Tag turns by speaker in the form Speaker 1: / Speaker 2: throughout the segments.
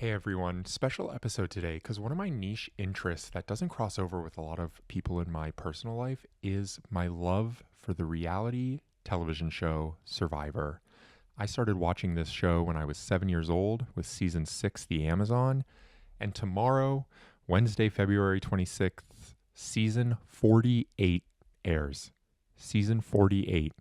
Speaker 1: Hey everyone, special episode today because one of my niche interests that doesn't cross over with a lot of people in my personal life is my love for the reality television show Survivor. I started watching this show when I was 7 years old with season 6, The Amazon, and tomorrow, Wednesday, February 26th, season 48 airs. Season 48.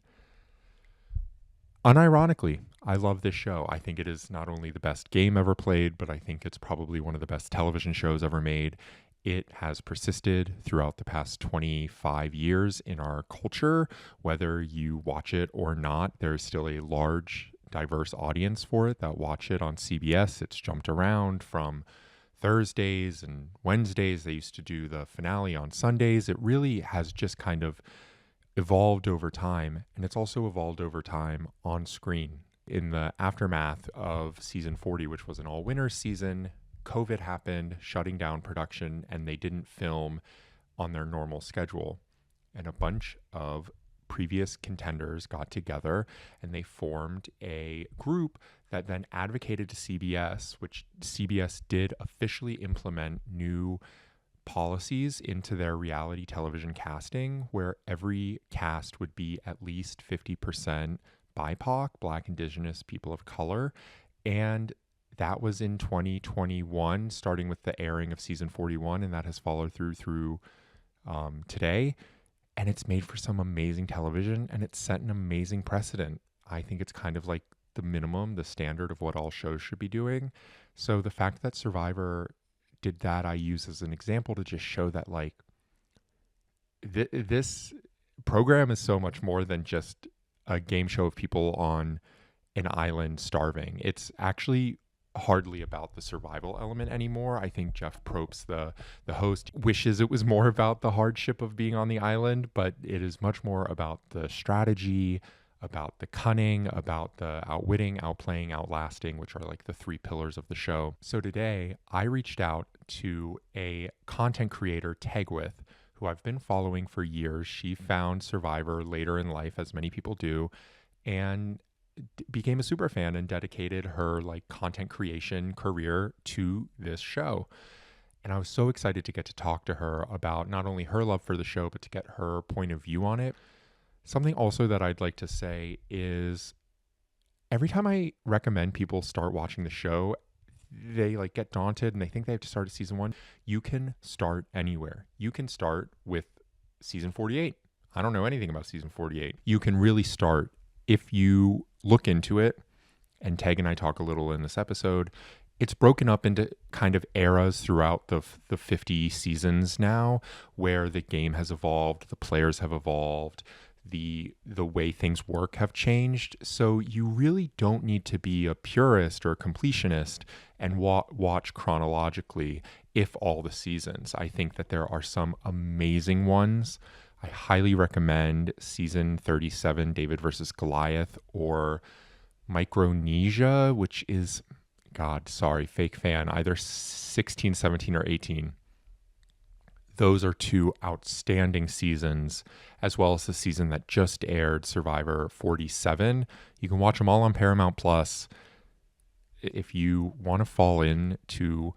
Speaker 1: Unironically, I love this show. I think it is not only the best game ever played, but I think it's probably one of the best television shows ever made. It has persisted throughout the past 25 years in our culture. Whether you watch it or not, there's still a large, diverse audience for it that watch it on CBS. It's jumped around from Thursdays and Wednesdays. They used to do the finale on Sundays. It really has just kind of evolved over time, and it's also evolved over time on screen. In the aftermath of season 40, which was an all winter season, COVID happened, shutting down production, and they didn't film on their normal schedule. And a bunch of previous contenders got together and they formed a group that then advocated to CBS, which CBS did officially implement new policies into their reality television casting where every cast would be at least 50% BIPOC, Black, Indigenous, people of color. And that was in 2021, starting with the airing of season 41, and that has followed through today. And it's made for some amazing television, and it's set an amazing precedent. I think it's kind of like the minimum, the standard of what all shows should be doing. So the fact that Survivor did that, I use as an example to just show that like this program is so much more than just a game show of people on an island starving. It's actually hardly about the survival element anymore. I think Jeff Probst, the host, wishes it was more about the hardship of being on the island, but it is much more about the strategy, about the cunning, about the outwitting, outplaying, outlasting, which are like the three pillars of the show. So today I reached out to a content creator, Tegwyth, who I've been following for years. She found Survivor later in life, as many people do, and became a super fan and dedicated her like content creation career to this show. And I was so excited to get to talk to her about not only her love for the show, but to get her point of view on it. Something also that I'd like to say is every time I recommend people start watching the show, they like get daunted and they think they have to start at season 1. You can start anywhere. You can start with season 48. I don't know anything about season 48. You can really start if you look into it, and Teg and I talk a little in this episode. It's broken up into kind of eras throughout the 50 seasons now, where the game has evolved, the players have evolved, the way things work have changed. So you really don't need to be a purist or a completionist and watch chronologically if all the seasons. I think that there are some amazing ones. I highly recommend season 37, David versus Goliath, or Micronesia, which is, God, sorry, fake fan, either 16, 17, or 18. Those are two outstanding seasons, as well as the season that just aired, Survivor 47. You can watch them all on Paramount Plus. If you want to fall into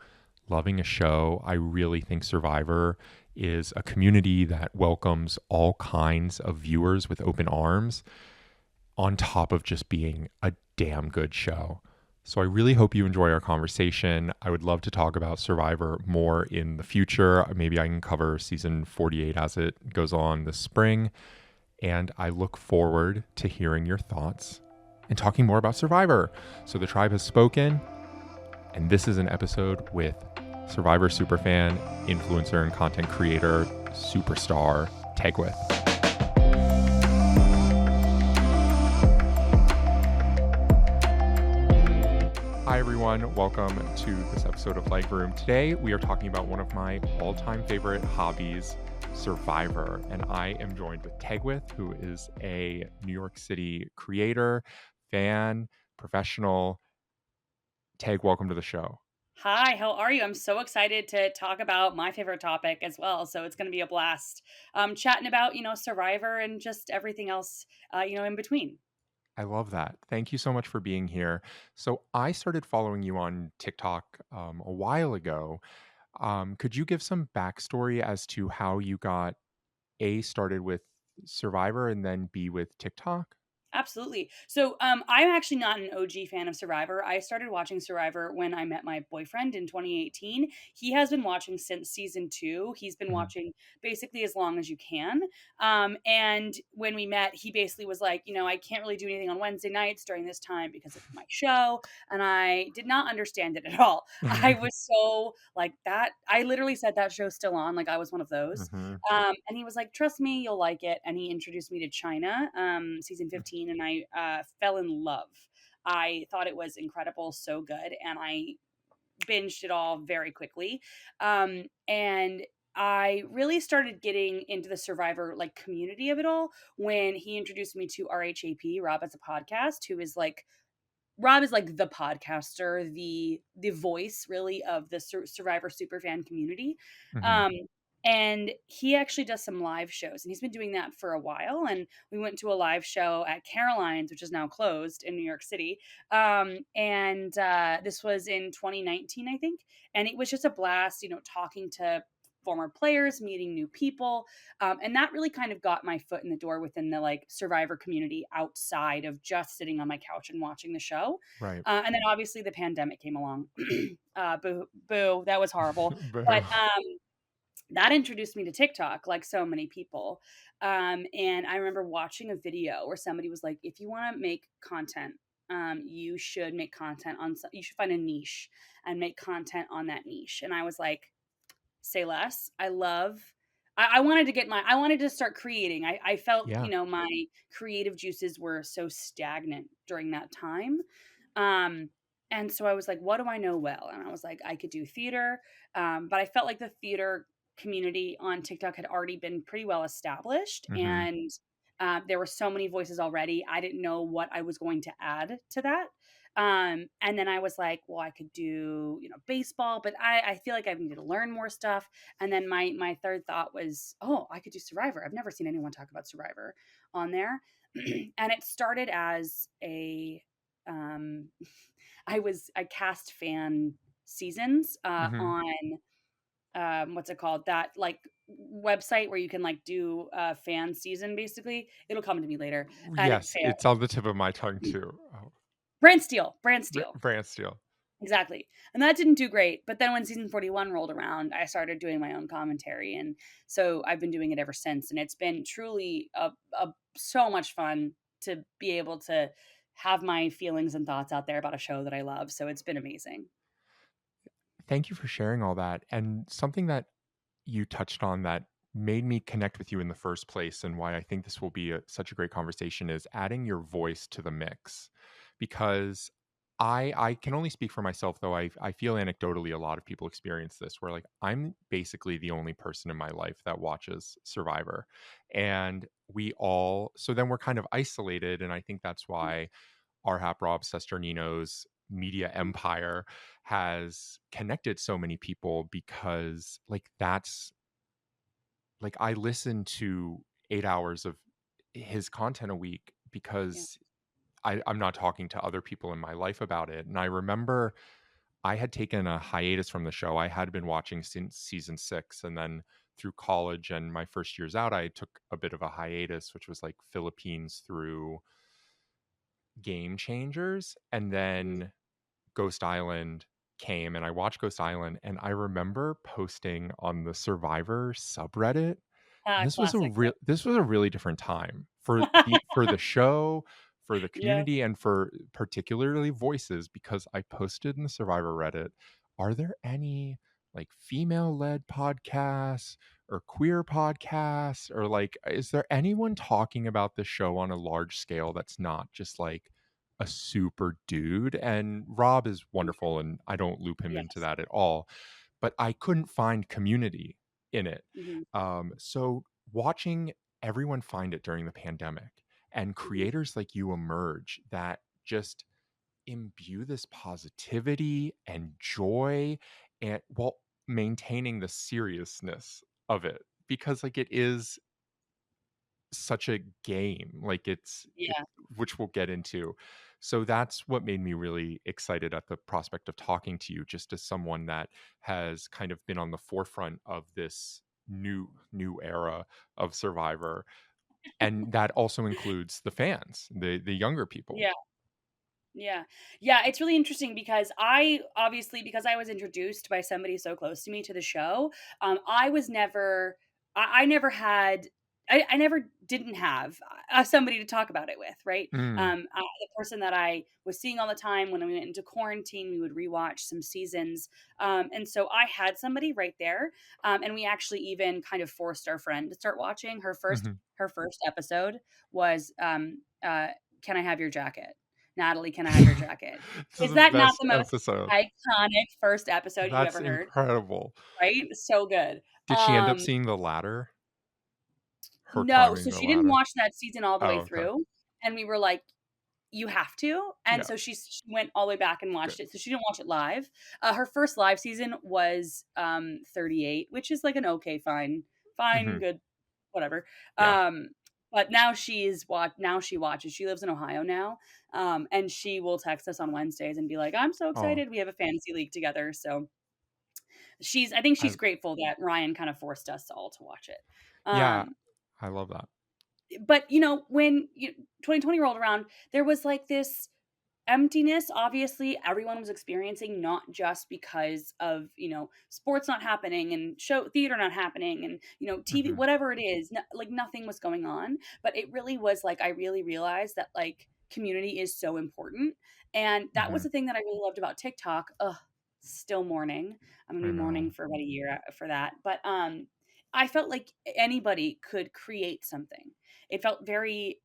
Speaker 1: loving a show, I really think Survivor is a community that welcomes all kinds of viewers with open arms, on top of just being a damn good show. So I really hope you enjoy our conversation. I would love to talk about Survivor more in the future. Maybe I can cover season 48 as it goes on this spring. And I look forward to hearing your thoughts and talking more about Survivor. So the tribe has spoken, and this is an episode with Survivor superfan, influencer, and content creator, superstar, Tegwyth. Hi, everyone. Welcome to this episode of Leg Room. Today, we are talking about one of my all-time favorite hobbies, Survivor. And I am joined with Tegwyth, who is a New York City creator, fan, professional. Teg, welcome to the show.
Speaker 2: Hi, how are you? I'm so excited to talk about my favorite topic as well. So it's going to be a blast chatting about, Survivor and just everything else, in between.
Speaker 1: I love that. Thank you so much for being here. So I started following you on TikTok a while ago. Could you give some backstory as to how you got A started with Survivor and then B with TikTok?
Speaker 2: Absolutely. So, I'm actually not an OG fan of Survivor. I started watching Survivor when I met my boyfriend in 2018. He has been watching since season 2. He's been
Speaker 1: Mhm.
Speaker 2: watching basically as long as you can. And when we met, he basically was like, I can't really do anything on Wednesday nights during this time because of my show. And I did not understand it at all. I was so like that. I literally said that show's still on. Like I was one of those.
Speaker 1: Mhm.
Speaker 2: And he was like, "Trust me, you'll like it." And he introduced me to China, season 15, and I fell in love. I thought it was incredible, so good, and I binged it all very quickly. And I really started getting into the Survivor like community of it all when he introduced me to RHAP, Rob as a podcast, who is like Rob is like the podcaster, the voice really of the Survivor superfan community.
Speaker 1: Mhm.
Speaker 2: Um, and he actually does some live shows, and he's been doing that for a while. And we went to a live show at Caroline's, which is now closed in New York City. And this was in 2019, I think. And it was just a blast, talking to former players, meeting new people, and that really kind of got my foot in the door within the like Survivor community outside of just sitting on my couch and watching the show.
Speaker 1: Right.
Speaker 2: And then obviously the pandemic came along. Boo, boo, that was horrible.
Speaker 1: Boo.
Speaker 2: But that introduced me to TikTok, like so many people. And I remember watching a video where somebody was like, if you want to make content, you should make content on, you should find a niche and make content on that niche. And I was like, say less. I wanted to I wanted to start creating. I felt,
Speaker 1: Yeah.
Speaker 2: my creative juices were so stagnant during that time. Um, and so I was like, what do I know well? And I was like, I could do theater. But I felt like the theater community on TikTok had already been pretty well established.
Speaker 1: Mhm.
Speaker 2: And there were so many voices already. I didn't know what I was going to add to that. And then I was like, well, I could do, baseball, but I feel like I need to learn more stuff. And then my third thought was, oh, I could do Survivor. I've never seen anyone talk about Survivor on there. And it started as a um I cast fan seasons
Speaker 1: Mhm.
Speaker 2: on what's it called? That like website where you can like do a fan season basically. It'll come to me later. And it
Speaker 1: Yes,
Speaker 2: failed.
Speaker 1: it's on the tip of my tongue too. Oh,
Speaker 2: Brand Steel.
Speaker 1: Brand Steel.
Speaker 2: Exactly. And that didn't do great. But then when season 41 rolled around, I started doing my own commentary. And so I've been doing it ever since. And it's been truly so much fun to be able to have my feelings and thoughts out there about a show that I love. So it's been amazing.
Speaker 1: Thank you for sharing all that. And something that you touched on that made me connect with you in the first place and why I think this will be such a great conversation is adding your voice to the mix. Because I can only speak for myself though. I feel anecdotally a lot of people experience this where like I'm basically the only person in my life that watches Survivor. And we all so then we're kind of isolated. And I think that's why Arhap Rob Sesternino's media empire has connected so many people because like that's like I listen to 8 hours of his content a week
Speaker 2: Yeah.
Speaker 1: because I'm not talking to other people in my life about it. And I remember I had taken a hiatus from the show. I had been watching since season 6 and then through college and my first years out, I took a bit of a hiatus, which was like Philippines through Game Changers. And
Speaker 2: Mhm.
Speaker 1: then Ghost Island came and I watched Ghost Island and I remember posting on the Survivor subreddit. And
Speaker 2: Classic.
Speaker 1: this was a really different time for the show, for the
Speaker 2: Yeah.
Speaker 1: community and for particularly voices because I posted in the Survivor Reddit, are there any like female-led podcasts or queer podcasts or like is there anyone talking about the show on a large scale that's not just like a super dude? And Rob is wonderful and I don't loop him into
Speaker 2: Yes.
Speaker 1: that at all, but I couldn't find community in it.
Speaker 2: Mhm.
Speaker 1: So watching everyone find it during the pandemic and
Speaker 2: Mhm.
Speaker 1: creators like you emerge that just imbue this positivity and joy and while maintaining the seriousness of it because like it is such a game. Like it,
Speaker 2: Yeah.
Speaker 1: which we'll get into. So that's what made me really excited at the prospect of talking to you, just as someone that has kind of been on the forefront of this new era of Survivor, and that also includes the fans, the younger people.
Speaker 2: Yeah. Yeah. Yeah, it's really interesting because I obviously because I was introduced by somebody so close to me to the show, I was never I never had I never didn't have somebody to talk about it with, right?
Speaker 1: Mm,
Speaker 2: The person that I was seeing all the time when we went into quarantine, we would rewatch some seasons, and so I had somebody right there, and we actually even kind of forced our friend to start watching.
Speaker 1: mhm.
Speaker 2: Her first episode was "Can I have your jacket?" Natalie, can I have your jacket?
Speaker 1: This is
Speaker 2: Is
Speaker 1: the
Speaker 2: that not
Speaker 1: best
Speaker 2: the most
Speaker 1: episode.
Speaker 2: iconic first episode you've
Speaker 1: That's
Speaker 2: ever heard?
Speaker 1: incredible.
Speaker 2: Right? So good.
Speaker 1: Did she end up seeing the ladder? Her
Speaker 2: No,
Speaker 1: climbing
Speaker 2: so
Speaker 1: the
Speaker 2: she didn't
Speaker 1: ladder?
Speaker 2: watch that season all the way
Speaker 1: Oh, okay.
Speaker 2: through, and we were like, "You have to," and
Speaker 1: Yeah,
Speaker 2: so she went all the way back and
Speaker 1: good.
Speaker 2: watched it, so she didn't watch it live. Her first live season was, 38, which is like an okay, fine,
Speaker 1: Mhm.
Speaker 2: good, whatever.
Speaker 1: Yeah.
Speaker 2: Um, but now she watches. She lives in Ohio now, and she will text us on Wednesdays and be like, "I'm so
Speaker 1: Oh,
Speaker 2: excited. We have a fantasy league together." So I think
Speaker 1: I
Speaker 2: she's grateful that Ryan kind of forced us all to watch it.
Speaker 1: yeah,
Speaker 2: Um,
Speaker 1: I love that.
Speaker 2: but when 2020 rolled around, there was like this emptiness obviously everyone was experiencing, not just because of sports not happening and show theater not happening and TV,
Speaker 1: Mhm,
Speaker 2: whatever it is, like nothing was going on, but it really was like I really realized that like community is so important, and that was
Speaker 1: mhm.
Speaker 2: the thing that I really loved about TikTok. Ugh, still mourning. I'm gonna
Speaker 1: I
Speaker 2: be mourning
Speaker 1: know.
Speaker 2: for about a year for that, but I felt like anybody could create something. It felt very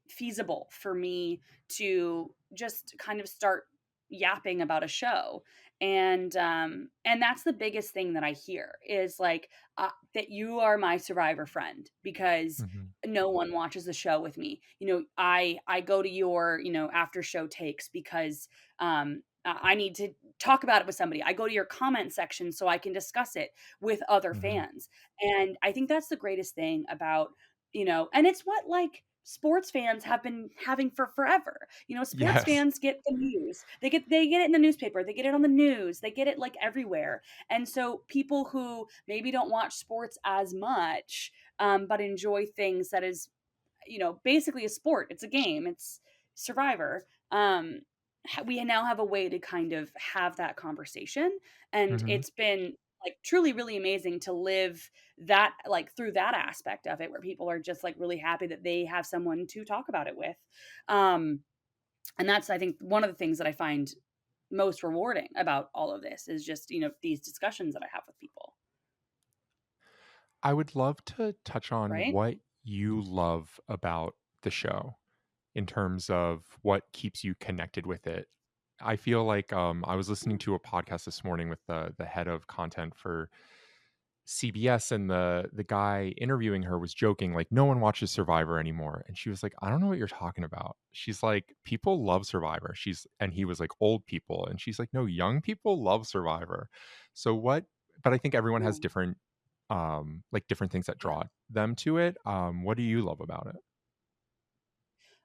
Speaker 2: feasible for me to just kind of start yapping about a show, and that's the biggest thing that I hear is like that you are my survivor friend because
Speaker 1: Mhm,
Speaker 2: no one watches the show with me. I go to your after show takes because I need to talk about it with somebody. I go to your comment section so I can discuss it with other
Speaker 1: mhm.
Speaker 2: fans, and I think that's the greatest thing about and it's what like sports fans have been having for forever. Sports
Speaker 1: Yes.
Speaker 2: fans get the news. They get it in the newspaper, they get it on the news, they get it like everywhere. And so people who maybe don't watch sports as much, but enjoy things that is, basically a sport. It's a game. It's Survivor. We now have a way to kind of have that conversation, and
Speaker 1: Mhm.
Speaker 2: it's been like truly really amazing to live that like through that aspect of it where people are just like really happy that they have someone to talk about it with. Um and that's I think one of the things that I find most rewarding about all of this is just, these discussions that I have with people,
Speaker 1: I would love to touch on
Speaker 2: right?
Speaker 1: what you love about the show in terms of what keeps you connected with it. I feel like I was listening to a podcast this morning with the head of content for CBS, and the guy interviewing her was joking like no one watches Survivor anymore, and she was like, I don't know what you're talking about. She's like, people love Survivor. And he was like, old people, and she's like, no, young people love Survivor. So what? But I think everyone has
Speaker 2: Yeah.
Speaker 1: different like different things that
Speaker 2: Yeah.
Speaker 1: draw them to it. What do you love about it?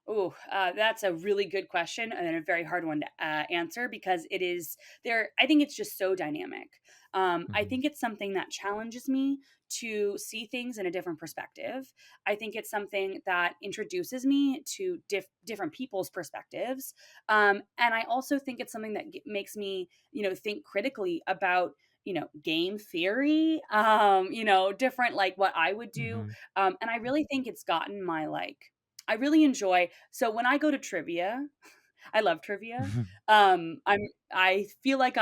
Speaker 2: Oh, that's a really good question and a very hard one to answer because it is there. I think it's just so dynamic. I
Speaker 1: Hmm.
Speaker 2: think it's something that challenges me to see things in a different perspective. I think it's something that introduces me to different people's perspectives. And I also think it's something that makes me, think critically about, game theory, different like what I would do.
Speaker 1: Hmm.
Speaker 2: And I really think it's gotten my like, I really enjoy so when I go to trivia, I love trivia. I feel like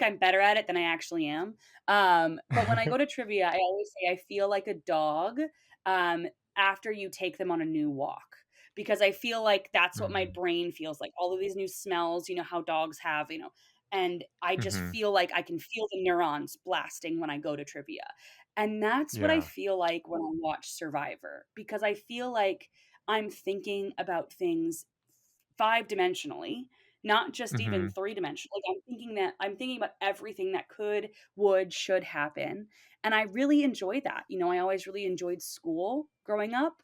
Speaker 2: I'm better at it than I actually am. But when I go to trivia, I always say I feel like a dog um after you take them on a new walk. Because I feel like that's what my
Speaker 1: Hmm.
Speaker 2: brain feels like. All of these new smells, how dogs have, and I just
Speaker 1: Hmm.
Speaker 2: feel like I can feel the neurons blasting when I go to trivia. And that's what I
Speaker 1: Yeah.
Speaker 2: feel like when I watch Survivor because I feel like I'm thinking about things five dimensionally, not just even
Speaker 1: Mhm.
Speaker 2: three-dimensional. Like, I'm thinking about everything that could, would, should happen, and I really enjoy that. I always really enjoyed school growing up,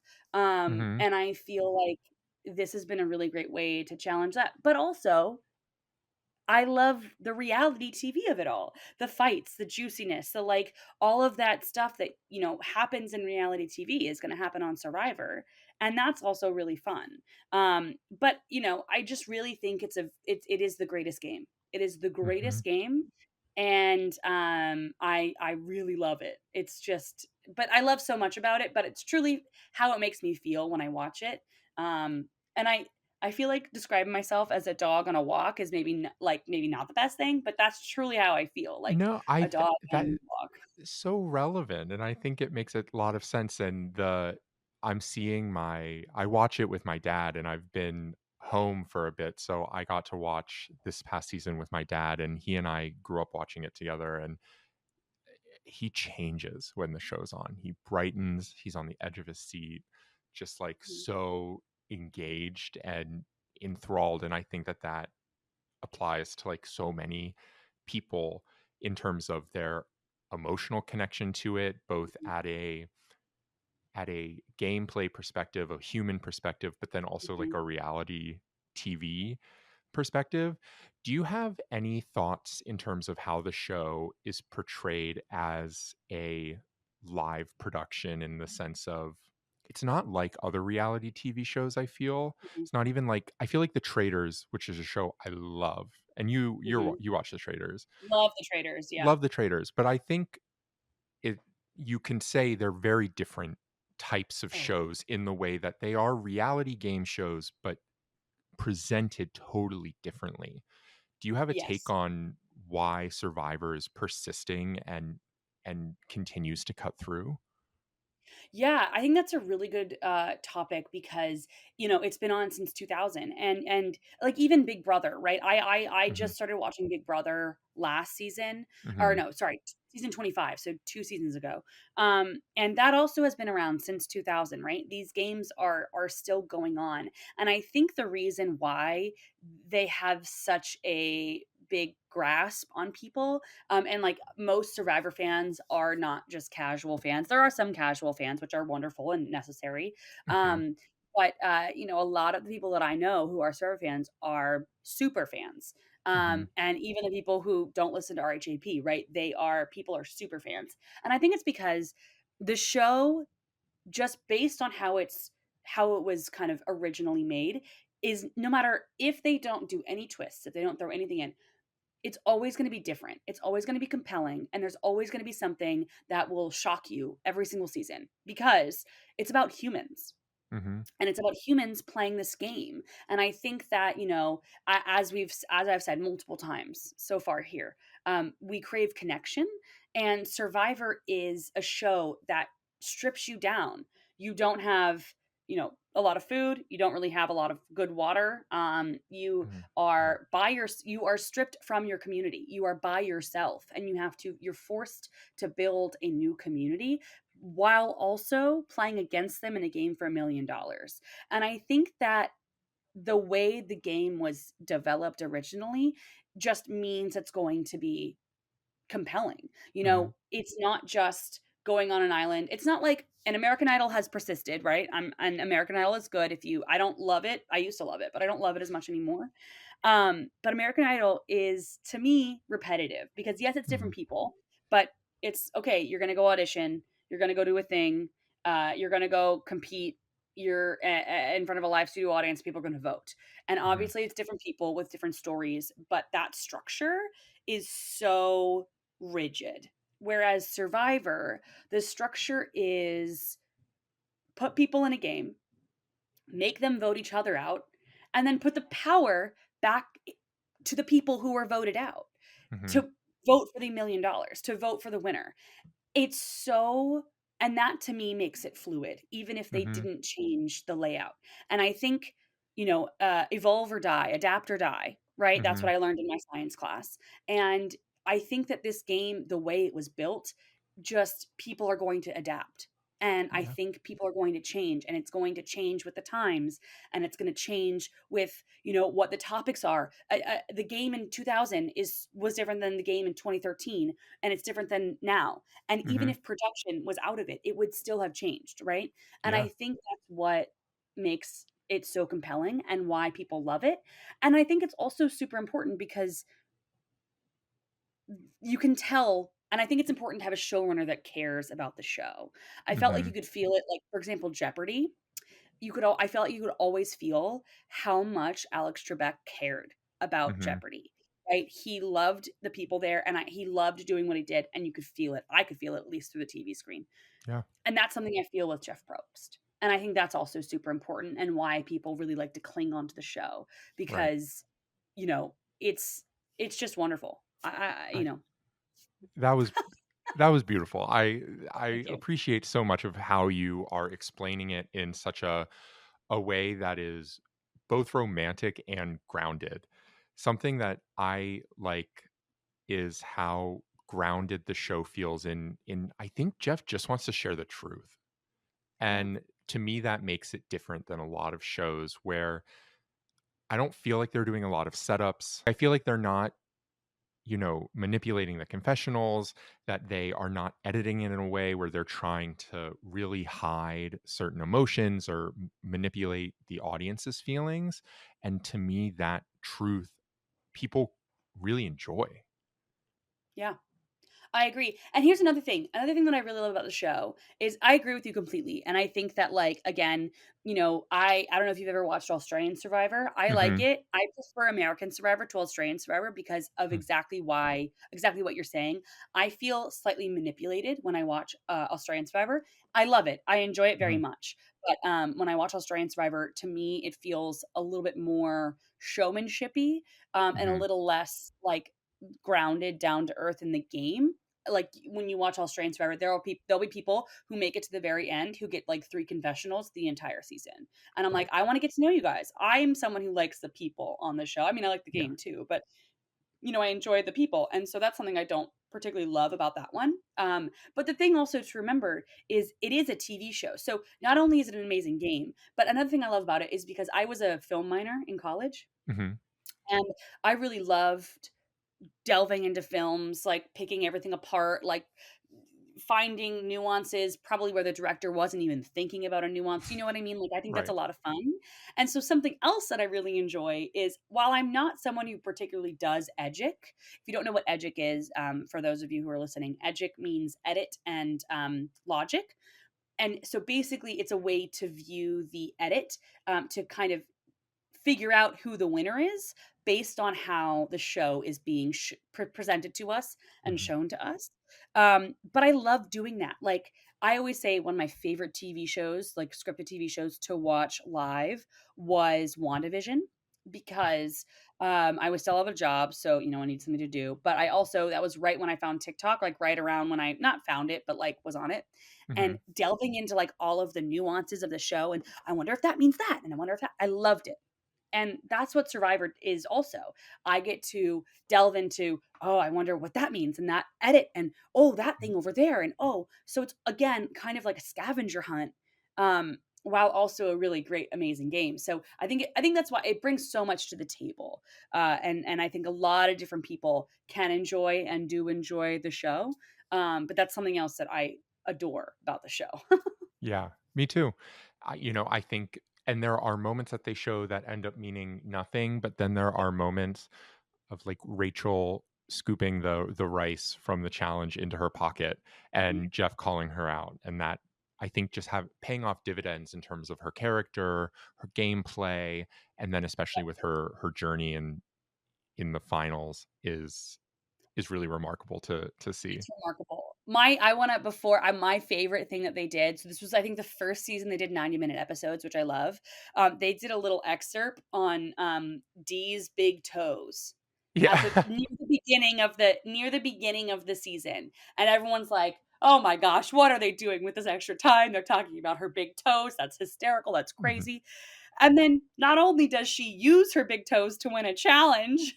Speaker 1: Mhm.
Speaker 2: and I feel like this has been a really great way to challenge that, but also I love the reality TV of it all. The fights, the juiciness, the like all of that stuff that, happens in reality TV is going to happen on Survivor, and that's also really fun. But, I just really think it is the greatest game. It is the
Speaker 1: Mhm.
Speaker 2: greatest game, and I really love it. It's just but I love so much about it, but it's truly how it makes me feel when I watch it. And I feel like describing myself as a dog on a walk is maybe not the best thing, but that's truly how I feel, like
Speaker 1: No, I
Speaker 2: a
Speaker 1: th
Speaker 2: dog
Speaker 1: that
Speaker 2: on a walk.
Speaker 1: is so relevant, and I think it makes a lot of sense, and I'm seeing I watch it with my dad, and I've been home for a bit, so I got to watch this past season with my dad, and he and I grew up watching it together, and he changes when the show's on. He brightens, he's on the edge of his seat, just, like,
Speaker 2: Mhm,
Speaker 1: so engaged and enthralled, and I think that applies to, like, so many people in terms of their emotional connection to it, both
Speaker 2: mhm,
Speaker 1: at a gameplay perspective, a human perspective, but then also like
Speaker 2: mhm.
Speaker 1: a reality TV perspective. Do you have any thoughts in terms of how the show is portrayed as a live production, in the sense of it's not like other reality TV shows, I feel.
Speaker 2: Mhm,
Speaker 1: It's not even like, I feel like The Traders, which is a show I love, and
Speaker 2: mhm.
Speaker 1: you watch The Traders.
Speaker 2: Love the traders, yeah.
Speaker 1: Love The Traders, but I think it you can say they're very different types of
Speaker 2: Oh, yeah.
Speaker 1: shows in the way that they are reality game shows, but presented totally differently. Do you have a take
Speaker 2: Yes.
Speaker 1: on why Survivor is persisting and continues to cut through?
Speaker 2: Yeah, I think that's a really good topic because it's been on since 2000, and like even Big Brother, right? I
Speaker 1: Mhm,
Speaker 2: just started watching Big Brother last season, or
Speaker 1: mhm,
Speaker 2: no, sorry, season 25, so 2 seasons ago. And that also has been around since 2000, right? These games are still going on, and I think the reason why they have such a big grasp on people and like most Survivor fans are not just casual fans. There are some casual fans, which are wonderful and necessary.
Speaker 1: mhm,
Speaker 2: But a lot of the people that I know who are Survivor fans are super fans.
Speaker 1: mhm,
Speaker 2: And even the people who don't listen to RHAP, right? People are super fans. And I think it's because the show, just based on how it was kind of originally made, is no matter if they don't do any twists, if they don't throw anything in, it's always going to be different. It's always going to be compelling. And there's always going to be something that will shock you every single season because it's about humans
Speaker 1: mhm,
Speaker 2: and it's about humans playing this game. And I think that, as I've said multiple times so far here, we crave connection, and Survivor is a show that strips you down. You don't have, a lot of food. You don't really have a lot of good water.
Speaker 1: mhm,
Speaker 2: You are stripped from your community. You are by yourself, and you're forced to build a new community while also playing against them in a game for $1 million. And I think that the way the game was developed originally just means it's going to be compelling.
Speaker 1: mhm,
Speaker 2: It's not just going on an island. It's not like an American Idol has persisted, right? An American Idol is good if you I don't love it. I used to love it, but I don't love it as much anymore. But American Idol is to me repetitive because yes, it's
Speaker 1: mhm,
Speaker 2: different people, but it's okay, you're gonna go audition, you're gonna go do a thing, you're gonna go compete, you're in front of a live studio audience, people are gonna vote. And
Speaker 1: mhm,
Speaker 2: obviously it's different people with different stories, but that structure is so rigid. Whereas Survivor, the structure is put people in a game, make them vote each other out, and then put the power back to the people who were voted out
Speaker 1: mhm,
Speaker 2: to vote for the $1 million, to vote for the winner. It's so and that to me makes it fluid, even if they
Speaker 1: mhm,
Speaker 2: didn't change the layout. And I think, evolve or die, adapt or die, right? That's
Speaker 1: mhm.
Speaker 2: what I learned in my science class. And I think that this game, the way it was built, just people are going to adapt. And I
Speaker 1: Yeah.
Speaker 2: think people are going to change, and it's going to change with the times, and it's going to change with, what the topics are. The game in 2000 was different than the game in 2013, and it's different than now. And even
Speaker 1: Hmm.
Speaker 2: if production was out of it, it would still have changed, right? And
Speaker 1: Yeah.
Speaker 2: I think that's what makes it so compelling and why people love it. And I think it's also super important because you can tell, and I think it's important to have a showrunner that cares about the show. I felt like
Speaker 1: Hmm.
Speaker 2: you could feel it, like, for example, Jeopardy! I felt like you could always feel how much Alex Trebek cared about
Speaker 1: Hmm.
Speaker 2: Jeopardy! Right? He loved the people there, and he loved doing what he did, and you could feel it. I could feel it at least through the TV screen.
Speaker 1: Yeah.
Speaker 2: And that's something I feel with Jeff Probst. And I think that's also super important and why people really like to cling onto the show
Speaker 1: Right.
Speaker 2: because, you know, it's it's just wonderful.
Speaker 1: I, that was that was beautiful. I
Speaker 2: Thank you.
Speaker 1: appreciate so much of how you are explaining it in such a way that is both romantic and grounded. Something that I like is how grounded the show feels in I think Jeff just wants to share the truth.
Speaker 2: Yeah.
Speaker 1: And to me that makes it different than a lot of shows where I don't feel like they're doing a lot of setups. I feel like they're not, manipulating the confessionals, that they are not editing it in a way where they're trying to really hide certain emotions or manipulate the audience's feelings. And to me, that truth people really enjoy.
Speaker 2: Yeah. I agree. And here's another thing. Another thing that I really love about the show is I agree with you completely. And I think that, like, again, I don't know if you've ever watched Australian Survivor. I like
Speaker 1: Hmm.
Speaker 2: it. I prefer American Survivor to Australian Survivor because of exactly what you're saying. I feel slightly manipulated when I watch Australian Survivor. I love it. I enjoy it very
Speaker 1: Hmm.
Speaker 2: much. But when I watch Australian Survivor, to me, it feels a little bit more showmanshipy, and a
Speaker 1: Hmm.
Speaker 2: little less like grounded down to earth in the game. Like, when you watch Australian Survivor, there'll be people who make it to the very end who get like 3 confessionals the entire season. And I'm like,
Speaker 1: Right.
Speaker 2: I want to get to know you guys. I'm someone who likes the people on the show. I mean, I like the
Speaker 1: Yeah.
Speaker 2: game too, but I enjoy the people. And so that's something I don't particularly love about that one. But the thing also to remember is it is a TV show. So not only is it an amazing game, but another thing I love about it is because I was a film minor in college,
Speaker 1: Hmm.
Speaker 2: and I really loved delving into films, like picking everything apart, like finding nuances probably where the director wasn't even thinking about a nuance. You know what I mean? Like, I think that's
Speaker 1: Right.
Speaker 2: a lot of fun. And so something else that I really enjoy is, while I'm not someone who particularly does edgic, if you don't know what edgic is, for those of you who are listening, edgic means edit and logic. And so basically, it's a way to view the edit, to kind of figure out who the winner is based on how the show is being presented to us and
Speaker 1: Hmm.
Speaker 2: shown to us. But I love doing that. Like, I always say one of my favorite TV shows, like scripted TV shows to watch live, was WandaVision, because I was still out of a job, so I need something to do. But that was right when I found TikTok, like right around when I not found it, but like was on it,
Speaker 1: Hmm.
Speaker 2: and delving into like all of the nuances of the show, and I wonder if that means that, and I loved it. And that's what Survivor is also. I get to delve into, oh, I wonder what that means, and that edit, and oh, that thing over there, and oh, so it's again kind of like a scavenger hunt, while also a really great, amazing game. So I think that's why it brings so much to the table, and I think a lot of different people can enjoy and do enjoy the show. But that's something else that I adore about the show.
Speaker 1: Yeah, me too. I think, and there are moments that they show that end up meaning nothing, but then there are moments of like Rachel scooping the rice from the challenge into her pocket and Jeff calling her out, and that I think just have paying off dividends in terms of her character, her gameplay, and then especially with her journey in the finals is really remarkable to see.
Speaker 2: It's remarkable. My favorite thing that they did, so this was, I think, the first season they did 90-minute episodes, which I love. They did a little excerpt on Dee's big toes at the
Speaker 1: Yeah.
Speaker 2: near the beginning of the season. And everyone's like, "Oh my gosh, what are they doing with this extra time? They're talking about her big toes. That's hysterical. That's
Speaker 1: Mhm.
Speaker 2: crazy." And then not only does she use her big toes to win a challenge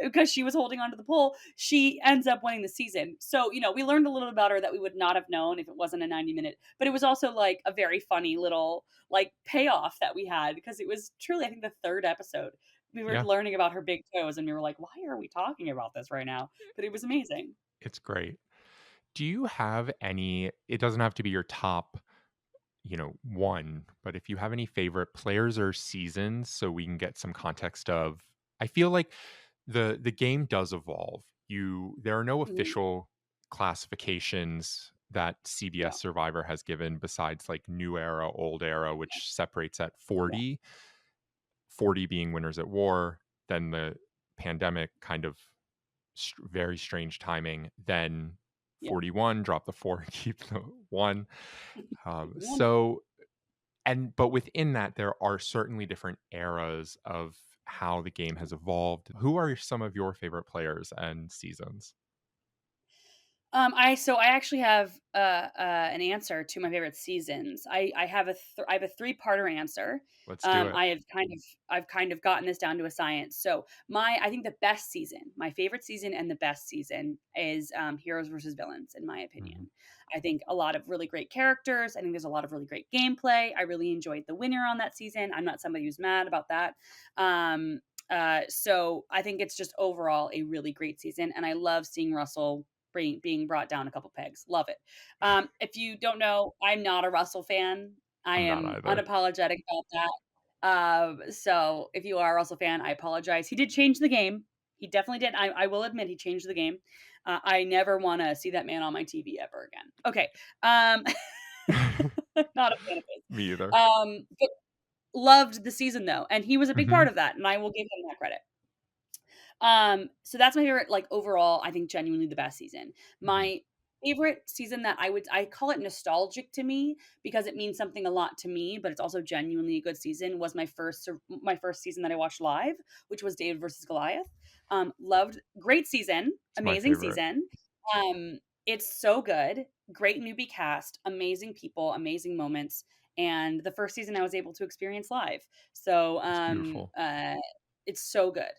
Speaker 2: because she was holding onto the pole, she ends up winning the season. So, we learned a little about her that we would not have known if it wasn't a 90-minute, but it was also like a very funny little like payoff that we had because it was truly, I think, the third episode. We were
Speaker 1: Yeah,
Speaker 2: learning about her big toes and we were like, why are we talking about this right now? But it was amazing.
Speaker 1: it's great. Do you have any, it doesn't have to be your top, one, but if you have any favorite players or seasons so we can get some context of, I feel like the game does evolve. There are no
Speaker 2: Mhm.
Speaker 1: official classifications that
Speaker 2: Yeah.
Speaker 1: CBS Survivor has given besides like new era, old era, which separates at
Speaker 2: Yeah.
Speaker 1: 40, 40 being winners at war, then the pandemic kind of very strange timing, then
Speaker 2: Yeah.
Speaker 1: 41 drop the 4 keep the 1.
Speaker 2: Yeah.
Speaker 1: But within that there are certainly different eras of how the game has evolved. Who are some of your favorite players and seasons?
Speaker 2: I actually have an answer to my favorite seasons. I have a three-parter answer.
Speaker 1: Let's do it.
Speaker 2: I've kind of gotten this down to a science. So I think the best season, my favorite season and the best season is Heroes versus Villains, in my
Speaker 1: Mhm.
Speaker 2: opinion. I think a lot of really great characters. I think there's a lot of really great gameplay. I really enjoyed the winner on that season. I'm not somebody who's mad about that. So I think it's just overall a really great season, and I love seeing Russell being brought down a couple pegs. Love it. If you don't know, I'm not a Russell fan. I
Speaker 1: I'm not
Speaker 2: am
Speaker 1: either.
Speaker 2: unapologetic about that. So if you are a Russell fan, I apologize. He did change the game. He definitely did. I will admit he changed the game. I never want to see that man on my TV ever again. Okay. Um, not a fan of his.
Speaker 1: Me either.
Speaker 2: But loved the season though, and he was a big part
Speaker 1: Mhm.
Speaker 2: of that, and I will give him that credit. So that's my favorite, like overall, I think genuinely the best season.
Speaker 1: Mhm.
Speaker 2: My favorite season that I call it nostalgic to me because it means something a lot to me, but it's also genuinely a good season was my first season that I watched live, which was David versus Goliath. Loved great season,
Speaker 1: It's my
Speaker 2: amazing
Speaker 1: favorite.
Speaker 2: season. It's so good, great newbie cast, amazing people, amazing moments, and the first season I was able to experience live. So
Speaker 1: It's beautiful.
Speaker 2: it's so good.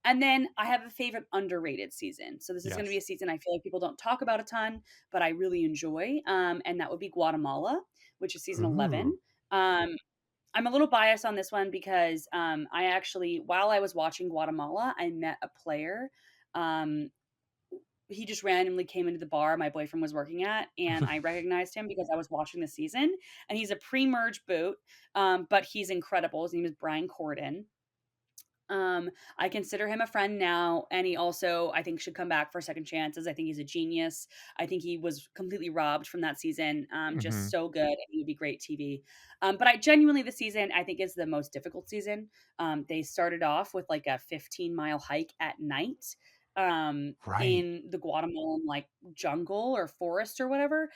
Speaker 2: And then I have a favorite underrated season. So this is going to be a
Speaker 1: Yes.
Speaker 2: season I feel like people don't talk about a ton, but I really enjoy. And that would be Guatemala, which is season
Speaker 1: Ooh.
Speaker 2: 11. Um, I'm a little biased on this one because I actually, while I was watching Guatemala, I met a player. Um, he just randomly came into the bar my boyfriend was working at, and I recognized him because I was watching the season. And he's a pre-merge boot, but he's incredible. His name is Brian Corden. I consider him a friend now, and he also, I think, should come back for second chances. I think he's a genius. I think he was completely robbed from that season. Just
Speaker 1: Mhm.
Speaker 2: so good, and he would be great TV. But I genuinely, the season I think is the most difficult season. They started off with like a 15-mile hike at night.
Speaker 1: Right.
Speaker 2: In the Guatemalan like jungle or forest or whatever,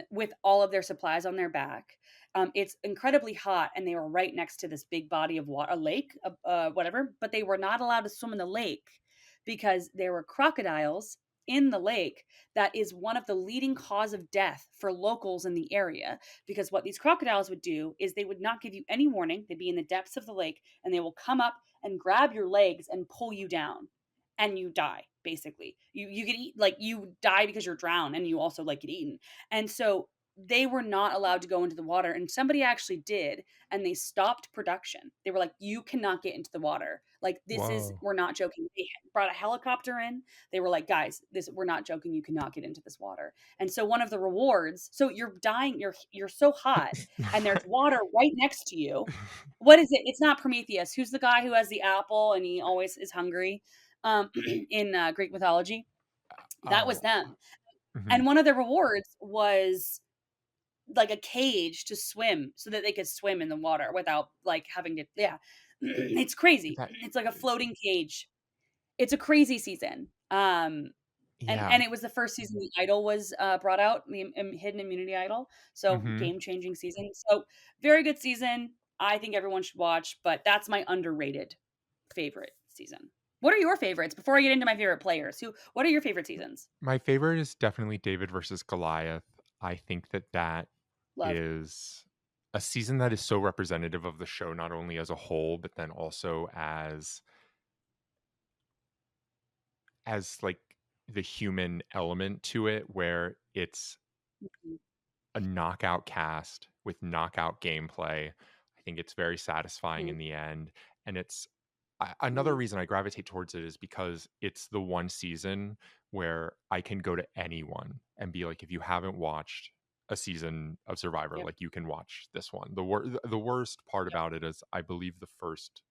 Speaker 2: with all of their supplies on their back. It's incredibly hot, and they were right next to this big body of water, a lake, whatever. But they were not allowed to swim in the lake because there were crocodiles in the lake. That is one of the leading cause of death for locals in the area. Because what these crocodiles would do is they would not give you any warning. They'd be in the depths of the lake, and they will come up and grab your legs and pull you down, and you die. Basically, you get eat like you die because you're drowned, and you also like get eaten. And so they were not allowed to go into the water, and somebody actually did, and they stopped production. They were like, you cannot get into the water, like this is,
Speaker 1: Whoa.
Speaker 2: we're not joking. They brought a helicopter in. They were like, guys, this, we're not joking, you cannot get into this water. And so one of the rewards, so you're dying, you're so hot, and there's water right next to you. What is it? It's not Prometheus. Who's the guy who has the apple and he always is hungry? In Greek mythology, that was
Speaker 1: Oh.
Speaker 2: them.
Speaker 1: Mhm.
Speaker 2: And one of the rewards was like a cage to swim so that they could swim in the water without like having to, yeah. It's crazy.
Speaker 1: That
Speaker 2: It's like a
Speaker 1: is,
Speaker 2: floating cage. It's a crazy season. And
Speaker 1: yeah.
Speaker 2: it was the first season the idol was brought out, the hidden immunity idol. So
Speaker 1: Mhm.
Speaker 2: game-changing season. So very good season. I think everyone should watch, but that's my underrated favorite season. What are your favorites before I get into my favorite players? What are your favorite seasons?
Speaker 1: My favorite is definitely David versus Goliath. I think that
Speaker 2: Love.
Speaker 1: is a season that is so representative of the show, not only as a whole, but then also as like the human element to it, where it's
Speaker 2: Mhm.
Speaker 1: a knockout cast with knockout gameplay. I think it's very satisfying
Speaker 2: Mhm.
Speaker 1: in the end. And it's another
Speaker 2: Mhm.
Speaker 1: reason I gravitate towards it is because it's the one season where I can go to anyone and be like, if you haven't watched a season of Survivor,
Speaker 2: Yep.
Speaker 1: like you can watch this one. The worst part
Speaker 2: Yep.
Speaker 1: about it is I believe the first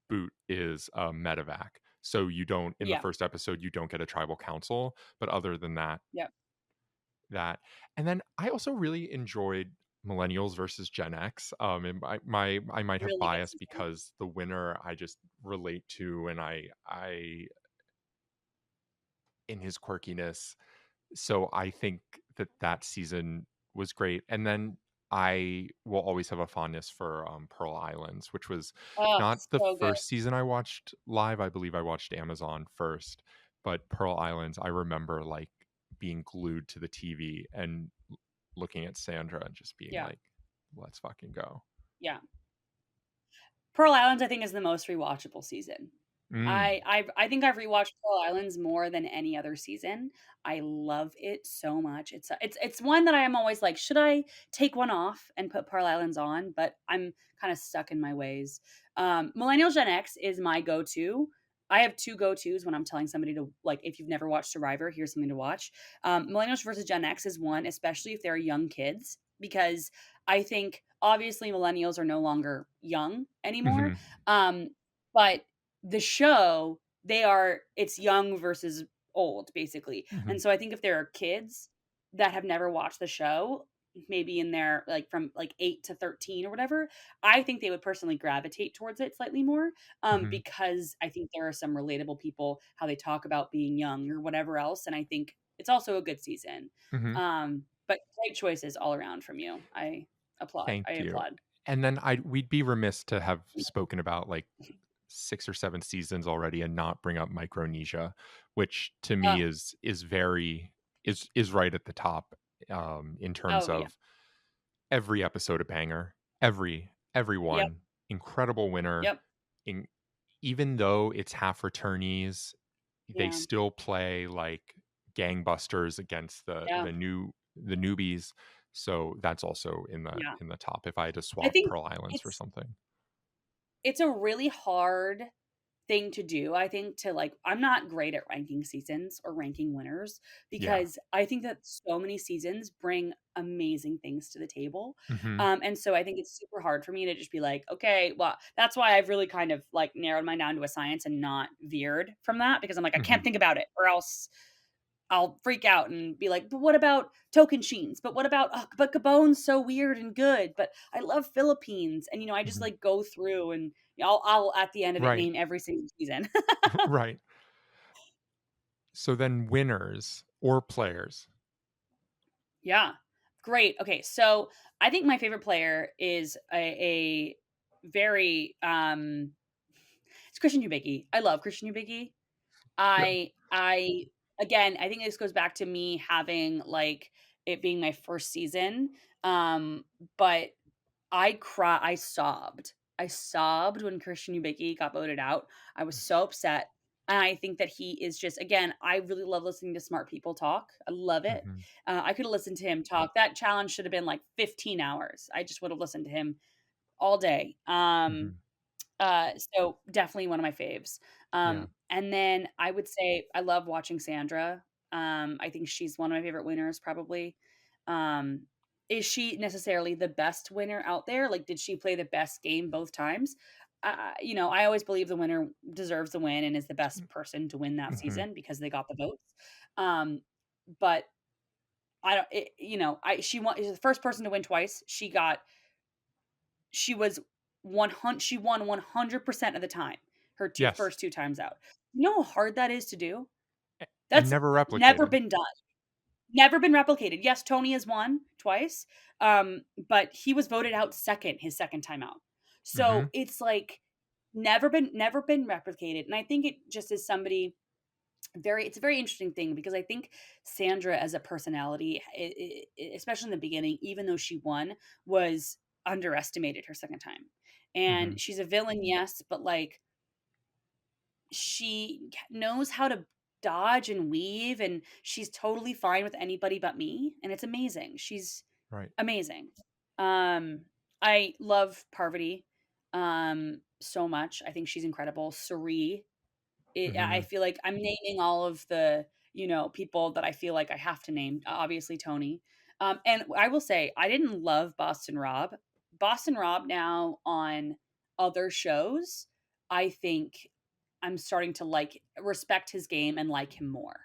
Speaker 1: boot is medevac. So you don't in the
Speaker 2: Yeah.
Speaker 1: first episode you don't get a tribal council, but other than that,
Speaker 2: Yep.
Speaker 1: that. And then I also really enjoyed Millennials versus Gen X. And I might have
Speaker 2: Really good
Speaker 1: bias
Speaker 2: season.
Speaker 1: because the winner I just relate to, and I in his quirkiness. So I think that that season was great. And then I will always have a fondness for Pearl Islands, which was
Speaker 2: Oh,
Speaker 1: not the
Speaker 2: so good.
Speaker 1: first season I watched live. I believe I watched Amazon first, but Pearl Islands, I remember like being glued to the TV and looking at Sandra and just being
Speaker 2: Yeah.
Speaker 1: like, let's fucking go.
Speaker 2: Yeah. Pearl Islands, I think, is the most rewatchable season.
Speaker 1: Mm.
Speaker 2: I think I've rewatched Pearl Islands more than any other season. I love it so much. It's one that I am always like, should I take one off and put Pearl Islands on? But I'm kind of stuck in my ways. Millennial Gen X is my go-to. I have two go-tos when I'm telling somebody to like, if you've never watched Survivor, here's something to watch. Millennials versus Gen X is one, especially if they're young kids, because I think obviously millennials are no longer young anymore.
Speaker 1: Hmm.
Speaker 2: Um, but the show, it's young versus old, basically.
Speaker 1: Hmm.
Speaker 2: And so I think if there are kids that have never watched the show, maybe in their like from like 8 to 13 or whatever, I think they would personally gravitate towards it slightly more,
Speaker 1: Hmm.
Speaker 2: because I think there are some relatable people, how they talk about being young or whatever else, and I think it's also a good season.
Speaker 1: Hmm.
Speaker 2: But great choices all around from you. I applaud.
Speaker 1: Thank
Speaker 2: I
Speaker 1: you.
Speaker 2: applaud.
Speaker 1: And then we'd be remiss to have spoken about like 6 or 7 seasons already and not bring up Micronesia, which to
Speaker 2: Uh,
Speaker 1: me is very is right at the top in terms
Speaker 2: oh yeah.
Speaker 1: of every episode a banger. Every
Speaker 2: Yep.
Speaker 1: one incredible winner.
Speaker 2: Yep.
Speaker 1: In, even though it's half returnees, they
Speaker 2: Yeah.
Speaker 1: still play like gangbusters against
Speaker 2: Yeah.
Speaker 1: the newbies. So that's also
Speaker 2: Yeah.
Speaker 1: in the top if I had to
Speaker 2: I
Speaker 1: swap
Speaker 2: think
Speaker 1: Pearl Islands for
Speaker 2: it's
Speaker 1: something.
Speaker 2: it's a really hard thing to do. I think to like I'm not great at ranking seasons or ranking winners
Speaker 1: Yeah.
Speaker 2: because I think that so many seasons bring amazing things to the table.
Speaker 1: Mhm.
Speaker 2: And so I think it's super hard for me to just be like, okay, well, that's why I've really kind of like narrowed mine down to a science and not veered from that because I'm like, I can't
Speaker 1: Mhm.
Speaker 2: think about it or else I'll freak out and be like, "But what about token sheens? But what about but Gabon's so weird and good, but I love Philippines." And I just
Speaker 1: Mhm.
Speaker 2: like go through and I'll at the end of it
Speaker 1: Right.
Speaker 2: name every single season.
Speaker 1: Right. So then winners or players.
Speaker 2: Yeah. Great. Okay, so I think my favorite player is a very it's Christian Hubicki. I love Christian Hubicki.
Speaker 1: Yep.
Speaker 2: I again, I think this goes back to me having like it being my first season. But I sobbed. I sobbed when Christian Hubicki got voted out. I was so upset. And I think that he is just again, I really love listening to smart people talk. I love it.
Speaker 1: Mhm.
Speaker 2: I could have listened to him talk. That challenge should have been like 15 hours. I just would have listened to him all day.
Speaker 1: Mhm.
Speaker 2: So definitely one of my faves.
Speaker 1: Yeah.
Speaker 2: And then I would say I love watching Sandra. I think she's one of my favorite winners, probably. Um, is she necessarily the best winner out there? Like, did she play the best game both times? I always believe the winner deserves the win and is the best person to win that
Speaker 1: Mhm.
Speaker 2: season because they got the votes. Um, but I don't, it, she won. She's the first person to win twice. She was 100 she won 100% of the time, her
Speaker 1: Yes.
Speaker 2: first 2 times out. You know how hard that is to do?
Speaker 1: And
Speaker 2: That's
Speaker 1: never
Speaker 2: never
Speaker 1: replicated.
Speaker 2: been done. Never been replicated. Yes, Tony has won twice, but he was voted out second his second time out. So,
Speaker 1: Mhm.
Speaker 2: it's like never been replicated, and I think it just is somebody it's a very interesting thing because I think Sandra as a personality, especially in the beginning, even though she won, was underestimated her second time.
Speaker 1: Hmm.
Speaker 2: And she's a villain, yes, but like she knows how to dodge and weave, and she's totally fine with anybody but me, and it's amazing. She's
Speaker 1: Right.
Speaker 2: amazing. Um, I love Parvati, so much. I think she's incredible. Suri, I
Speaker 1: Hmm.
Speaker 2: feel like I'm naming all of the, people that I feel like I have to name. Obviously, Tony. And I will say, I didn't love Boston Rob. Boston Rob now on other shows, I think I'm starting to respect his game and like him more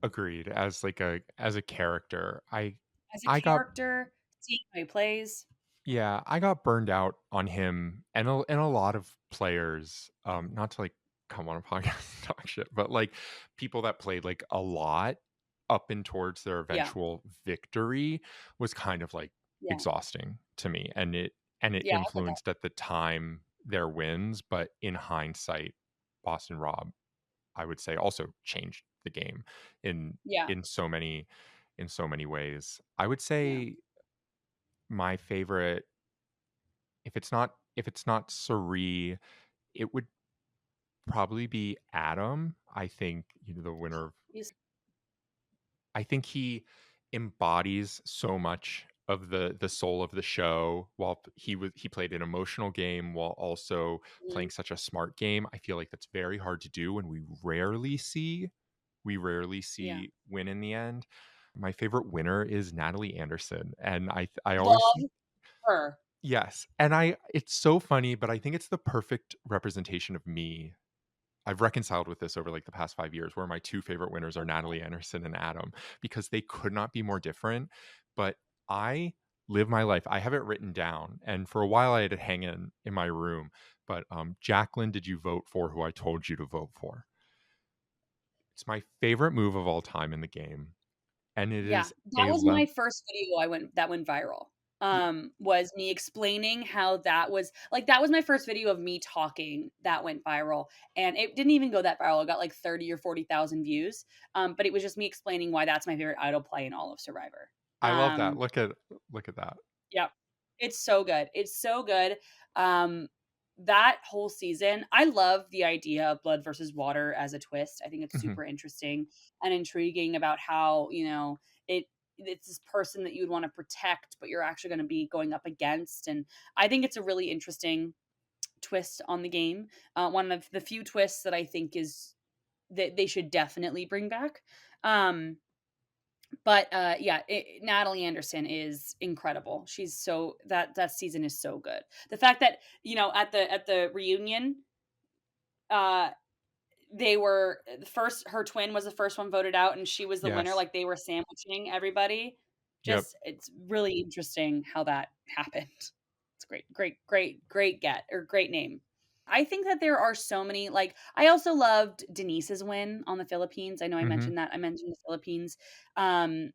Speaker 1: Agreed. As a character,
Speaker 2: as
Speaker 1: I
Speaker 2: a
Speaker 1: got
Speaker 2: character. Seeing how he plays,
Speaker 1: yeah, I got burned out on him and a lot of players. Not to like come on a podcast and talk shit, but like people that played like a lot up and towards their
Speaker 2: yeah,
Speaker 1: eventual victory was kind of like
Speaker 2: yeah,
Speaker 1: exhausting to me, and it
Speaker 2: yeah. I get that.
Speaker 1: influenced at the time their wins, but in hindsight, Boston Rob, I would say, also changed the game in
Speaker 2: Yeah,
Speaker 1: in so many ways. I would
Speaker 2: yeah.
Speaker 1: say my favorite, if it's not Suri, it would probably be Adam. I think, the winner of,
Speaker 2: He's,
Speaker 1: I think he embodies so much of the soul of the show, while he played an emotional game while also
Speaker 2: mm,
Speaker 1: playing such a smart game. I feel like that's very hard to do, and we rarely
Speaker 2: yeah.
Speaker 1: see win in the end. My favorite winner is Natalie Anderson, and I always
Speaker 2: Love her.
Speaker 1: yes, and I it's so funny, but I think it's the perfect representation of me. I've reconciled with this over like the past 5 years, where my two favorite winners are Natalie Anderson and Adam, because they could not be more different. But I live my life. I have it written down, and for a while I had it hanging in my room. But Jacqueline, did you vote for who I told you to vote for? It's my favorite move of all time in the game, and it
Speaker 2: Yeah,
Speaker 1: is
Speaker 2: that
Speaker 1: a
Speaker 2: was my first video that went viral. Was me explaining how that was my first video of me talking that went viral, and it didn't even go that viral. It got like 30 or 40,000 views. But it was just me explaining why that's my favorite idol play in all of Survivor.
Speaker 1: I love that.
Speaker 2: Um,
Speaker 1: Look at that.
Speaker 2: Yep. It's so good. It's so good. Um, that whole season, I love the idea of blood versus water as a twist. I think it's
Speaker 1: Mhm.
Speaker 2: super interesting and intriguing about how, it it's this person that you would want to protect, but you're actually going to be going up against. And I think it's a really interesting twist on the game. One of the few twists that I think is that they should definitely bring back. Um, but yeah, Natalie Anderson is incredible. She's so that season is so good. The fact that at the reunion, uh, they were the first. Her twin was the first one voted out, and she was the winner.
Speaker 1: Yes.
Speaker 2: Like they were sandwiching everybody.
Speaker 1: Yep.
Speaker 2: It's really interesting how that happened. It's great get or great name. I think that there are so many. Like I also loved Denise's win on the Philippines. I know I
Speaker 1: Mhm.
Speaker 2: mentioned that. I mentioned the Philippines. Um,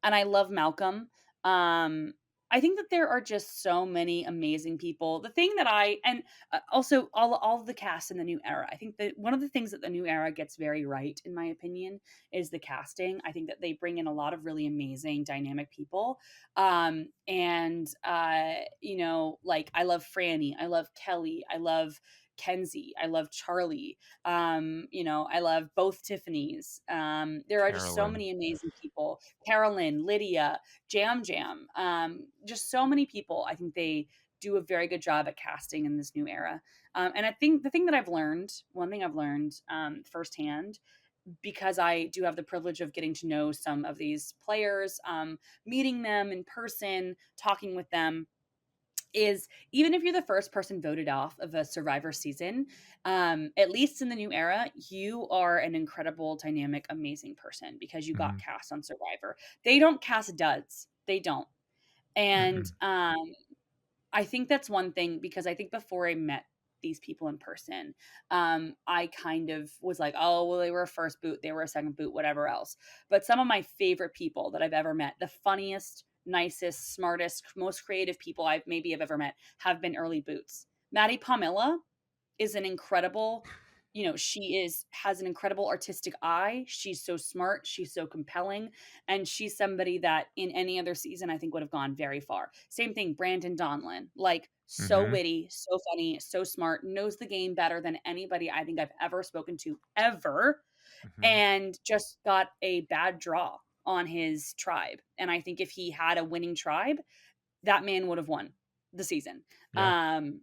Speaker 2: and I love Malcolm. Um, I think that there are just so many amazing people. The thing that also all of the cast in the new era. I think that one of the things that the new era gets very right, in my opinion, is the casting. I think that they bring in a lot of really amazing, dynamic people. And like I love Franny, I love Kelly, I love Kenzie, I love Charlie. I love both Tiffany's. There are just so
Speaker 1: Carolyn.
Speaker 2: many amazing people. Carolyn, Lydia, Jam Jam, just so many people. I think they do a very good job at casting in this new era. And I think one thing I've learned firsthand, because I do have the privilege of getting to know some of these players, meeting them in person, talking with them, is even if you're the first person voted off of a Survivor season, at least in the new era, you are an incredible, dynamic, amazing person because you got
Speaker 1: Mhm.
Speaker 2: cast on Survivor. They don't cast duds. They don't. And
Speaker 1: Mm-mm.
Speaker 2: I think that's one thing because I think before I met these people in person, I kind of was like, oh, well, they were a first boot, they were a second boot, whatever else. But some of my favorite people that I've ever met, the funniest, nicest, smartest, most creative people I've maybe have ever met, have been early boots. Maddie Pomilla is an incredible. she has an incredible artistic eye. She's so smart, she's so compelling, and she's somebody that in any other season I think would have gone very far. Same thing, Brandon Donlin, like so
Speaker 1: Mm-hmm.
Speaker 2: witty, so funny, so smart, knows the game better than anybody I think I've ever spoken to ever,
Speaker 1: Mm-hmm.
Speaker 2: and just got a bad draw on his tribe. And I think if he had a winning tribe, that man would have won the season.
Speaker 1: Yeah.
Speaker 2: Um,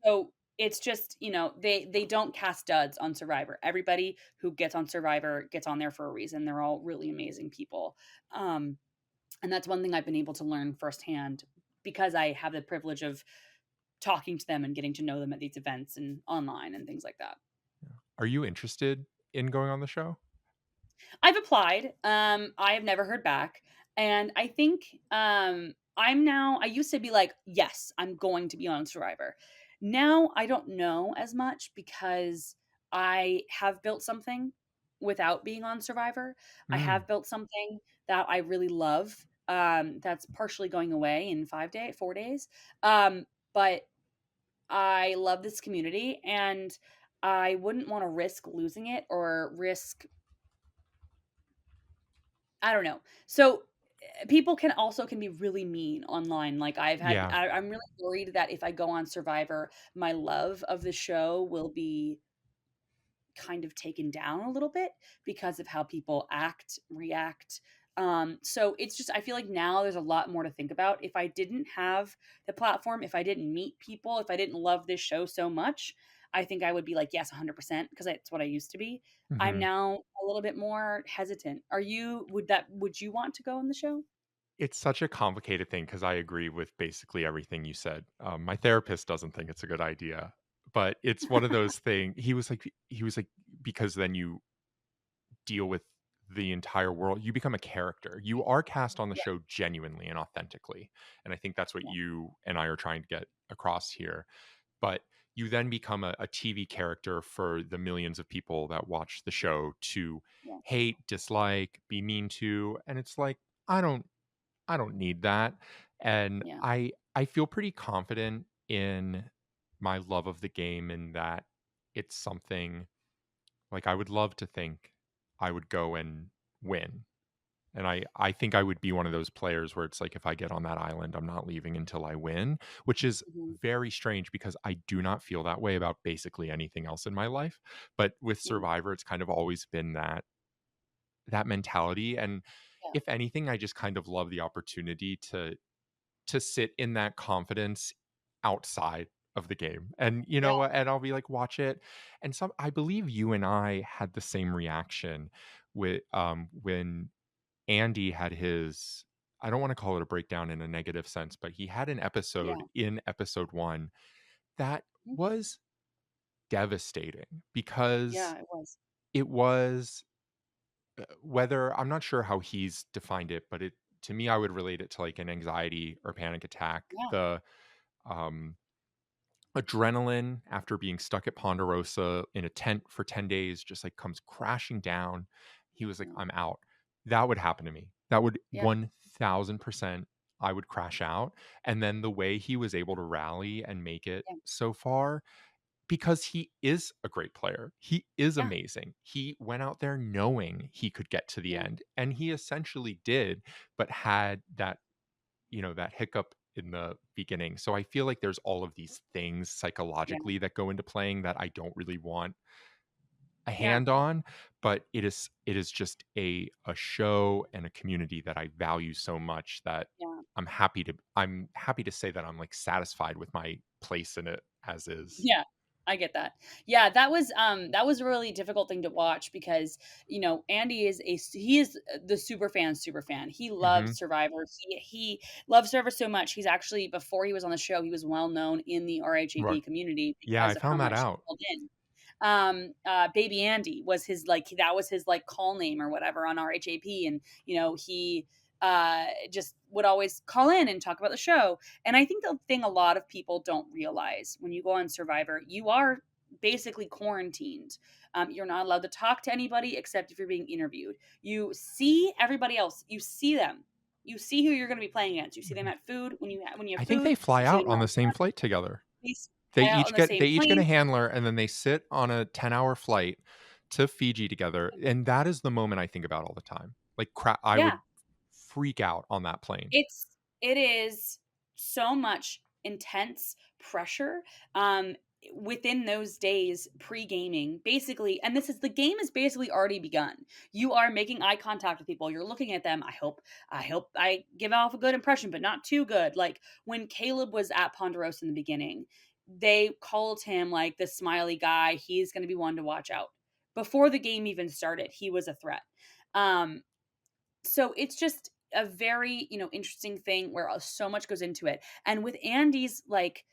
Speaker 2: so it's just, they don't cast duds on Survivor. Everybody who gets on Survivor gets on there for a reason. They're all really amazing people. Um, and that's one thing I've been able to learn firsthand because I have the privilege of talking to them and getting to know them at these events and online and things like that.
Speaker 1: Are you interested in going on the show?
Speaker 2: I've applied. I have never heard back. And I think I used to be like, yes, I'm going to be on Survivor. Now I don't know as much because I have built something without being on Survivor. I
Speaker 1: Mm.
Speaker 2: have built something that I really love. That's partially going away in 4 days. But I love this community and I wouldn't want to risk losing it or risk I don't know. So, people can be really mean online. Like
Speaker 1: Yeah.
Speaker 2: I'm really worried that if I go on Survivor, my love of the show will be kind of taken down a little bit because of how people react. So it's just I feel like now there's a lot more to think about. If I didn't have the platform, if I didn't meet people, if I didn't love this show so much, I think I would be like, yes, 100% because it's what I used to be. I'm
Speaker 1: Mm-hmm.
Speaker 2: now a little bit more hesitant. Would you want to go on the show?
Speaker 1: It's such a complicated thing because I agree with basically everything you said. My therapist doesn't think it's a good idea, but it's one of those things. He was like, because then you deal with the entire world. You become a character. You are cast on the
Speaker 2: Yeah,
Speaker 1: show genuinely and authentically. And I think that's what
Speaker 2: yeah,
Speaker 1: you and I are trying to get across here. But you then become a TV character for the millions of people that watch the show to
Speaker 2: yeah,
Speaker 1: hate, dislike, be mean to. And it's like, I don't I don't need that. And
Speaker 2: yeah,
Speaker 1: I feel pretty confident in my love of the game and that it's something like I would love to think I would go and win. And I think I would be one of those players where it's like if I get on that island, I'm not leaving until I win, which is
Speaker 2: mhm,
Speaker 1: very strange because I do not feel that way about basically anything else in my life. But with
Speaker 2: yeah,
Speaker 1: Survivor, it's kind of always been that mentality. And
Speaker 2: yeah,
Speaker 1: if anything, I just kind of love the opportunity to sit in that confidence outside of the game. And you
Speaker 2: yeah,
Speaker 1: know, and I'll be like, watch it. And some I believe you and I had the same reaction with when Andy had his I don't want to call it a breakdown in a negative sense, but he had an episode
Speaker 2: yeah,
Speaker 1: in episode 1 that
Speaker 2: mhm,
Speaker 1: was devastating because
Speaker 2: yeah, it was.
Speaker 1: it was whether I'm not sure how he's defined it, but it to me I would relate it to like an anxiety or panic attack.
Speaker 2: Yeah,
Speaker 1: The um adrenaline after being stuck at Ponderosa in a tent for 10 days just like comes crashing down. He was like,
Speaker 2: yeah,
Speaker 1: I'm out. That would happen to me. That would
Speaker 2: yeah,
Speaker 1: 1000% I would crash out. And then the way he was able to rally and make it
Speaker 2: yeah,
Speaker 1: so far, because he is a great player. He is
Speaker 2: yeah,
Speaker 1: amazing. He went out there knowing he could get to the
Speaker 2: yeah,
Speaker 1: end, and he essentially did, but had that hiccup in the beginning. So I feel like there's all of these things
Speaker 2: yeah,
Speaker 1: psychologically that go into playing that I don't really want a
Speaker 2: yeah,
Speaker 1: hand on, but it is just a show and a community that I value so much that
Speaker 2: yeah.
Speaker 1: I'm happy to say that I'm like satisfied with my place in it as is.
Speaker 2: Yeah, I get that. Yeah, that was a really difficult thing to watch because, Andy he is the super fan. He loves
Speaker 1: Mhm.
Speaker 2: Survivor. He loves Survivor so much. He's actually before he was on the show, he was well known in the
Speaker 1: Right.
Speaker 2: RHAP community
Speaker 1: Yeah,
Speaker 2: because
Speaker 1: I
Speaker 2: of how
Speaker 1: found that
Speaker 2: much he
Speaker 1: out.
Speaker 2: called in. Baby Andy was that was his like call name or whatever on RHAP, and he just would always call in and talk about the show. And I think the thing a lot of people don't realize when you go on Survivor, you are basically quarantined. You're not allowed to talk to anybody except if you're being interviewed. You see everybody else. You see them. You see who you're going to be playing against. You see them
Speaker 1: Mhm.
Speaker 2: at food when you have
Speaker 1: I think
Speaker 2: food.
Speaker 1: they fly
Speaker 2: You see
Speaker 1: out
Speaker 2: them
Speaker 1: on the
Speaker 2: around
Speaker 1: same flight together.
Speaker 2: campsites.
Speaker 1: They
Speaker 2: fly out on
Speaker 1: each
Speaker 2: the
Speaker 1: get
Speaker 2: same
Speaker 1: they each get a
Speaker 2: plane.
Speaker 1: handler, and then they sit on a 10-hour flight to Fiji together, and that is the moment I think about all the time. Like, I
Speaker 2: Yeah,
Speaker 1: would freak out on that plane.
Speaker 2: it is so much intense pressure, um, within those days pre-gaming, basically, and this is the game is basically already begun. You are making eye contact with people, you're looking at them, I hope I give off a good impression, but not too good. Like, when Caleb was at Ponderosa in the beginning, they called him, like, the smiley guy, he's gonna be one to watch out. Before the game even started, he was a threat. Um, so it's just a very, interesting thing where so much goes into it. And with Andy's, like,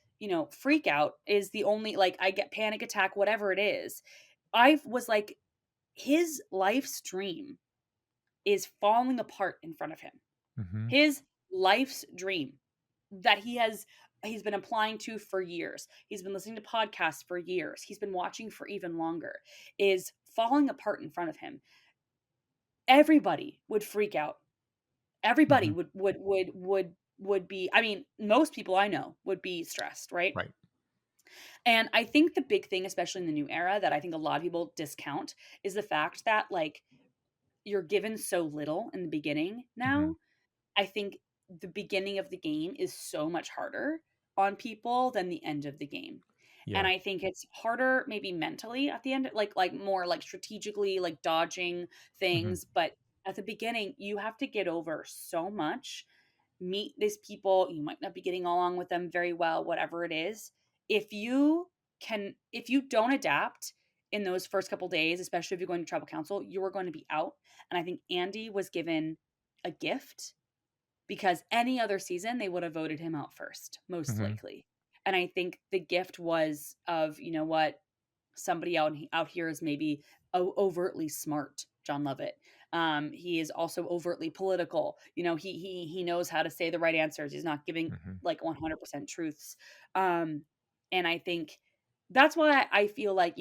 Speaker 2: freak out is the only, like, I get panic attack, whatever it is. I was like, his life's dream is falling apart in front of him.
Speaker 1: Mhm.
Speaker 2: His life's dream that he's been applying to for years. He's been listening to podcasts for years. He's been watching for even longer, is falling apart in front of him. Everybody would freak out. Everybody
Speaker 1: Mhm.
Speaker 2: would be, I mean, most people I know would be stressed, right?
Speaker 1: Right.
Speaker 2: And I think the big thing, especially in the new era, that I think a lot of people discount is the fact that, like, you're given so little in the beginning
Speaker 1: Mhm.
Speaker 2: now. I think the beginning of the game is so much harder on people than the end of the game. And
Speaker 1: Yeah.
Speaker 2: I think it's harder maybe mentally at the end, like more like strategically, like dodging
Speaker 1: Mhm.
Speaker 2: things, but at the beginning you have to get over so much, meet these people, you might not be getting along with them very well, whatever it is. If you don't adapt in those first couple days, especially if you're going to tribal council, you are going to be out. And I think Andy was given a gift, because any other season they would have voted him out first, most
Speaker 1: Mhm.
Speaker 2: likely. And I think the gift was of, what, somebody out here is maybe overtly smart. John Lovett. He is also overtly political. He knows how to say the right answers. He's not giving,
Speaker 1: Mhm.
Speaker 2: like, 100% truths. Um, and I think that's why I feel like,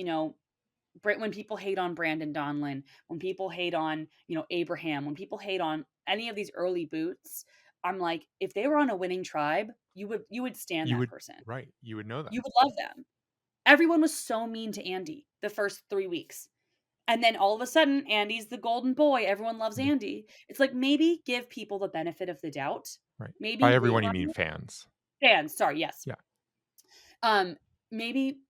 Speaker 2: when people hate on Brandon Donlin, when people hate on, Abraham, when people hate on any of these early boots, I'm like, if they were on a winning tribe, you would stand
Speaker 1: You
Speaker 2: that
Speaker 1: would
Speaker 2: person.
Speaker 1: right, you would know
Speaker 2: You
Speaker 1: them.
Speaker 2: would love them. Everyone was so mean to Andy the first 3 weeks. And then all of a sudden, Andy's the golden boy. Everyone loves
Speaker 1: Yeah,
Speaker 2: Andy. It's like, maybe give people the benefit of the doubt.
Speaker 1: right. By
Speaker 2: Maybe wait
Speaker 1: everyone, you
Speaker 2: on
Speaker 1: mean
Speaker 2: it.
Speaker 1: fans.
Speaker 2: Fans, sorry, yes.
Speaker 1: Yeah.
Speaker 2: Um, maybe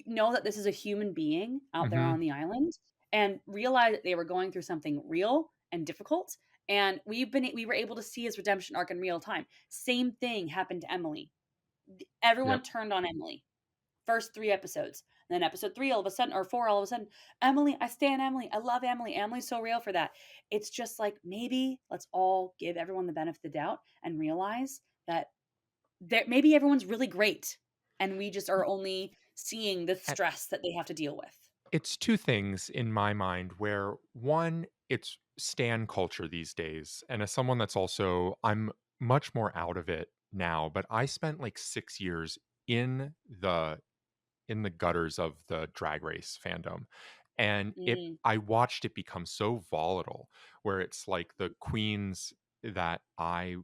Speaker 2: know that this is a human being out there
Speaker 1: Mhm.
Speaker 2: on the island, and realize that they were going through something real and difficult. And we were able to see his redemption arc in real time. Same thing happened to Emily.
Speaker 1: Yep.
Speaker 2: Everyone turned on Emily. First 3 episodes. And then episode 3, all of a sudden, or 4, all of a sudden, Emily, I stand Emily. I love Emily. Emily's so real for that. It's just like, maybe let's all give everyone the benefit of the doubt and realize that maybe everyone's really great, and we just are only seeing the
Speaker 1: And
Speaker 2: stress that they have to deal with.
Speaker 1: it's two things in my mind where one, it's stan culture these days. And as someone that's also I'm much more out of it now, but I spent like 6 years in the gutters of the drag race fandom. And
Speaker 2: Mm,
Speaker 1: I watched it become so volatile where it's like the queens that I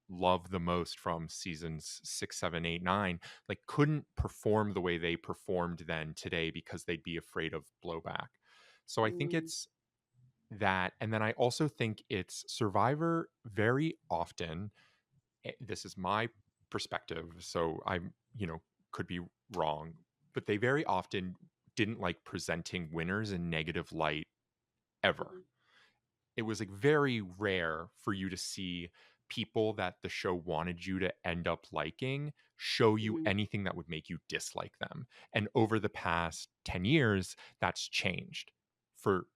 Speaker 1: love the most from seasons 6, 7, 8, 9, like couldn't perform the way they performed then today because they'd be afraid of blowback. So I think
Speaker 2: mm,
Speaker 1: it's that. And then I also think it's Survivor very often. This is my perspective. So I'm, could be wrong, but they very often didn't like presenting winners in negative light ever.
Speaker 2: mhm,
Speaker 1: It was like very rare for you to see people that the show wanted you to end up liking show you
Speaker 2: mhm,
Speaker 1: anything that would make you dislike them. And over the past 10 years, that's changed for,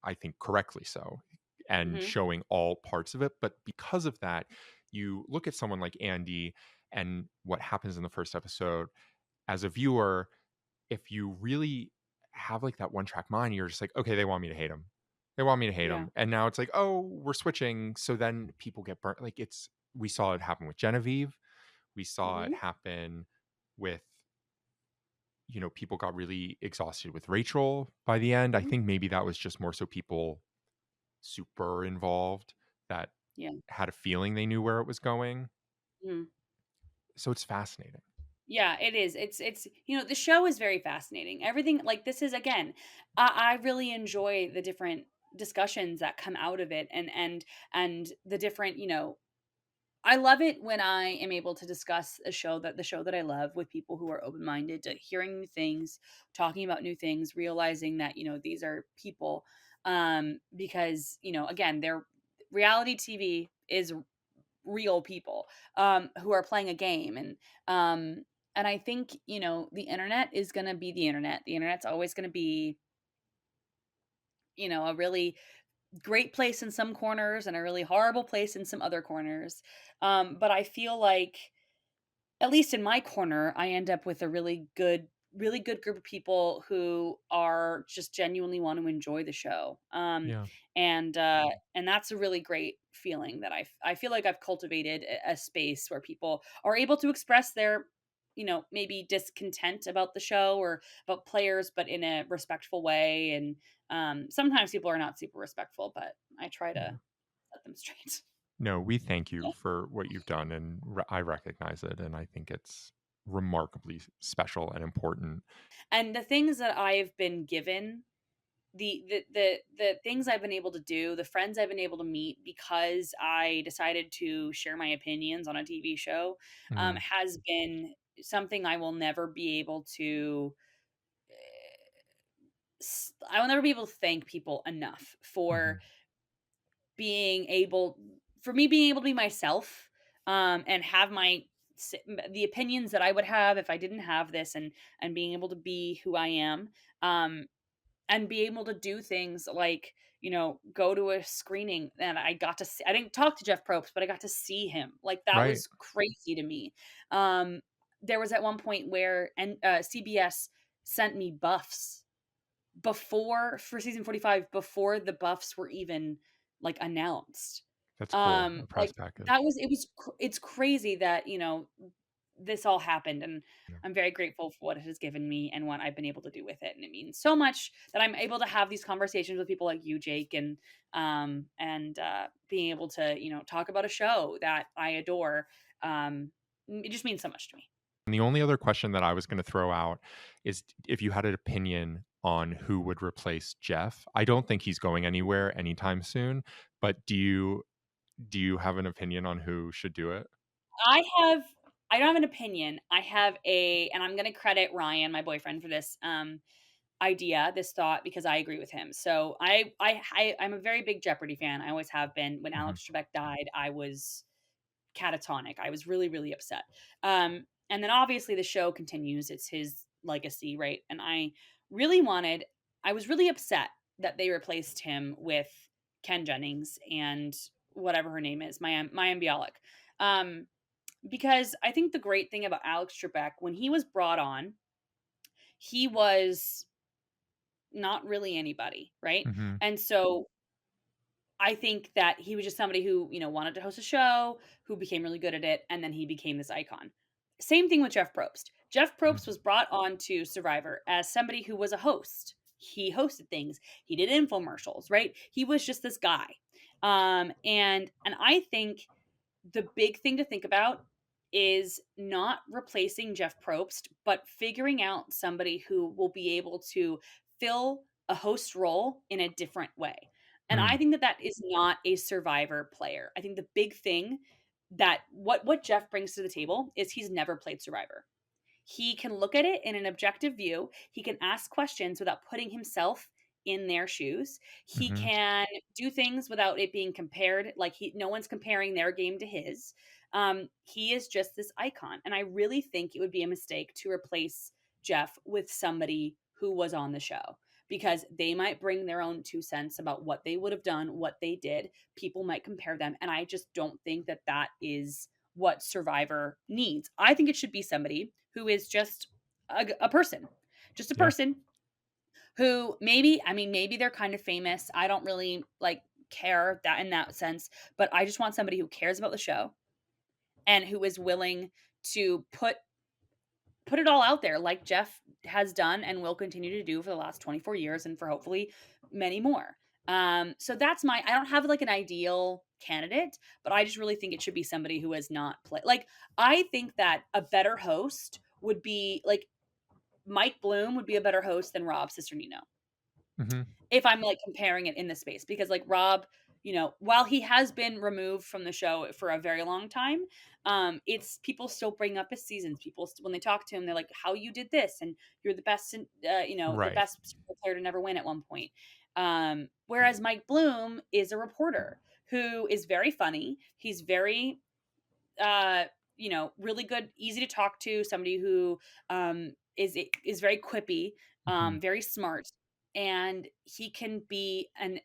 Speaker 1: I think, correctly so, and
Speaker 2: mhm,
Speaker 1: showing all parts of it. But because of that, you look at someone like Andy and what happens in the first episode as a viewer, if you really have like that one track mind, you're just like, okay, they want me to hate him. They want me to hate
Speaker 2: yeah,
Speaker 1: him. And now it's like, oh, we're switching. So then people get burnt. Like we saw it happen with Genevieve. We saw it
Speaker 2: mhm,
Speaker 1: happen with, people got really exhausted with Rachel by the end. I
Speaker 2: mhm,
Speaker 1: think maybe that was just more so people super involved that
Speaker 2: yeah,
Speaker 1: had a feeling they knew where it was going.
Speaker 2: mhm.
Speaker 1: So it's fascinating.
Speaker 2: Yeah, it is. It's the show is very fascinating. Everything like this is again, I really enjoy the different discussions that come out of it and the different, I love it when I am able to discuss the show that I love with people who are open-minded to hearing new things, talking about new things, realizing that, these are people because, again, they're reality TV is real people who are playing a game and I think, the internet is going to be the internet. The internet's always going to be, a really great place in some corners and a really horrible place in some other corners. But I feel like at least in my corner, I end up with a really good group of people who are just genuinely want to enjoy the show.
Speaker 1: Yeah.
Speaker 2: And that's a really great feeling that I feel like I've cultivated a space where people are able to express their, maybe discontent about the show or about players, but in a respectful way. And sometimes people are not super respectful, but I try to
Speaker 1: Yeah.
Speaker 2: set them straight.
Speaker 1: No, we thank you for what you've done, and I recognize it, and I think it's remarkably special and important.
Speaker 2: And the things that I've been given, the things I've been able to do, the friends I've been able to meet because I decided to share my opinions on a TV show,
Speaker 1: Mhm.
Speaker 2: has been something I will never be able to. I will never be able to thank people enough
Speaker 1: Mhm.
Speaker 2: being able, for me being able to be myself, and have the opinions that I would have if I didn't have this, and being able to be who I am. Um, and be able to do things like, go to a screening and I got to see, I didn't talk to Jeff Probst, but I got to see him. Like that
Speaker 1: Right.
Speaker 2: was crazy to me. Um, there was at one point where CBS sent me buffs before for season 45 before the buffs were even like announced.
Speaker 1: That's cool. A press
Speaker 2: Like
Speaker 1: package.
Speaker 2: that was it was it's crazy that, this all happened, and
Speaker 1: Yeah.
Speaker 2: I'm very grateful for what it has given me and what I've been able to do with it. And it means so much that I'm able to have these conversations with people like you, Jake, and being able to, talk about a show that I adore. It just means so much to me.
Speaker 1: And the only other question that I was gonna throw out is if you had an opinion on who would replace Jeff. I don't think he's going anywhere anytime soon, but do you have an opinion on who should do it?
Speaker 2: I have I don't have an opinion. I have and I'm gonna credit Ryan, my boyfriend, for this idea, this thought, because I agree with him. So I'm a very big Jeopardy fan. I always have been. When
Speaker 1: Mhm.
Speaker 2: Alex Trebek died, I was catatonic. I was really, really upset. And then obviously the show continues. It's his legacy, right? And I was really upset that they replaced him with Ken Jennings and whatever her name is, Mayim Bialik. Um, because I think the great thing about Alex Trebek, when he was brought on, he was not really anybody, right?
Speaker 1: Mhm.
Speaker 2: And so I think that he was just somebody who, wanted to host a show, who became really good at it, and then he became this icon. Same thing with Jeff Probst. Jeff
Speaker 1: Mhm.
Speaker 2: Probst was brought on to Survivor as somebody who was a host. He hosted things. He did infomercials, right? He was just this guy. And I think the big thing to think about is not replacing Jeff Probst, but figuring out somebody who will be able to fill a host role in a different way. And I
Speaker 1: Mm.
Speaker 2: think that that is not a Survivor player. I think the big thing that what Jeff brings to the table is he's never played Survivor. He can look at it in an objective view. He can ask questions without putting himself in their shoes. He
Speaker 1: Mhm.
Speaker 2: can do things without it being compared. Like no one's comparing their game to his. He is just this icon, and I really think it would be a mistake to replace Jeff with somebody who was on the show because they might bring their own 2 cents about what they would have done, what they did. People might compare them, and I just don't think that that is what Survivor needs. I think it should be somebody who is just a person, just a
Speaker 1: Yeah.
Speaker 2: person who maybe, I mean, maybe they're kind of famous. I don't really like care that in that sense, but I just want somebody who cares about the show and who is willing to put it all out there like Jeff has done and will continue to do for the last 24 years and for hopefully many more. So that's I don't have like an ideal candidate, but I just really think it should be somebody who has not played. Like, I think that a better host would be like Mike Bloom would be a better host than Rob Cisternino
Speaker 1: Hmm.
Speaker 2: if I'm like comparing it in the space, because like Rob, while he has been removed from the show for a very long time, it's people still bring up his seasons. People when they talk to him, they're like, "How you did this?" and you're the best, the
Speaker 1: Right.
Speaker 2: best player to never win at one point. Whereas Mike Bloom is a reporter who is very funny. He's very uh, really good, easy to talk to, somebody who is very quippy,
Speaker 1: Hmm.
Speaker 2: very smart, and he can be an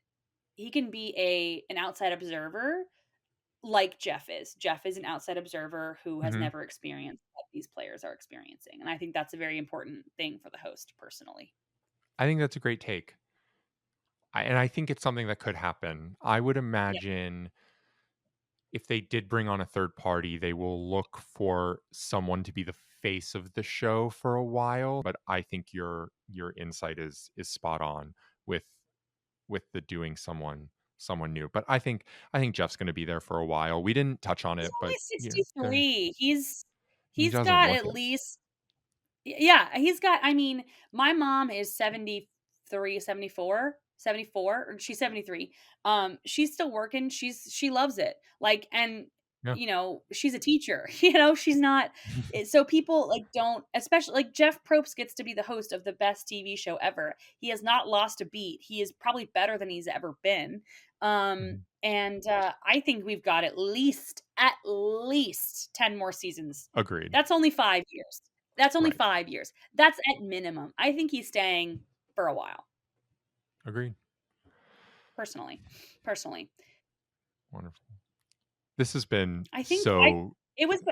Speaker 2: outside observer like Jeff is. Jeff is an outside observer who has
Speaker 1: Hmm.
Speaker 2: never experienced what these players are experiencing, and I think that's a very important thing for the host personally.
Speaker 1: I think that's a great take. And I think it's something that could happen. I would
Speaker 2: Yeah.
Speaker 1: imagine if they did bring on a third party, they will look for someone to be the face of the show for a while. But I think your insight is spot on with the doing someone new. But I think Jeff's going to be there for a while. We didn't touch on
Speaker 2: He's
Speaker 1: it,
Speaker 2: only
Speaker 1: but yeah, there
Speaker 2: 63.
Speaker 1: he
Speaker 2: He's
Speaker 1: doesn't
Speaker 2: got
Speaker 1: look
Speaker 2: at
Speaker 1: it.
Speaker 2: least. Yeah, he's got, I mean, my mom is 73, 74, 74, or she's 73. She's still working. She loves it. Like, and
Speaker 1: Yeah.
Speaker 2: she's a teacher. She's not so people like don't, especially like Jeff Probst gets to be the host of the best TV show ever. He has not lost a beat. He is probably better than he's ever been.
Speaker 1: Mhm.
Speaker 2: And I think we've got at least 10 more seasons.
Speaker 1: Agreed.
Speaker 2: That's only 5 years. That's only
Speaker 1: Right.
Speaker 2: 5 years. That's at minimum. I think he's staying for a while,
Speaker 1: Agreed.
Speaker 2: personally. Personally.
Speaker 1: Wonderful. This has been
Speaker 2: I think I
Speaker 1: so.
Speaker 2: it was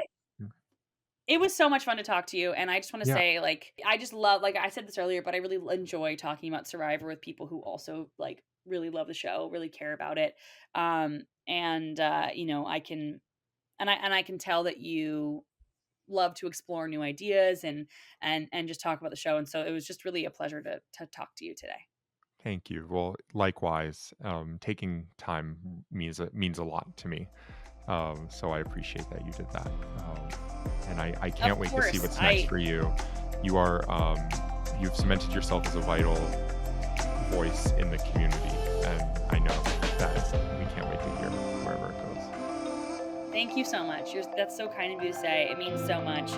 Speaker 2: it was so much fun to talk to you, and I just want to
Speaker 1: Yeah.
Speaker 2: say, like, I just love, like I said this earlier, but I really enjoy talking about Survivor with people who also like really love the show, really care about it. And I can and I can tell that you love to explore new ideas and just talk about the show, and so it was just really a pleasure to talk to you today.
Speaker 1: Thank you. Well, likewise, taking time means a lot to me. So I appreciate that you did that. And I
Speaker 2: Of
Speaker 1: can't wait to see
Speaker 2: course,
Speaker 1: what's next
Speaker 2: I
Speaker 1: for you. You are you've cemented yourself as a vital voice in the community, and I know that we can't wait to hear wherever it goes.
Speaker 2: thank you so much. That's so kind of you to say. It means so much.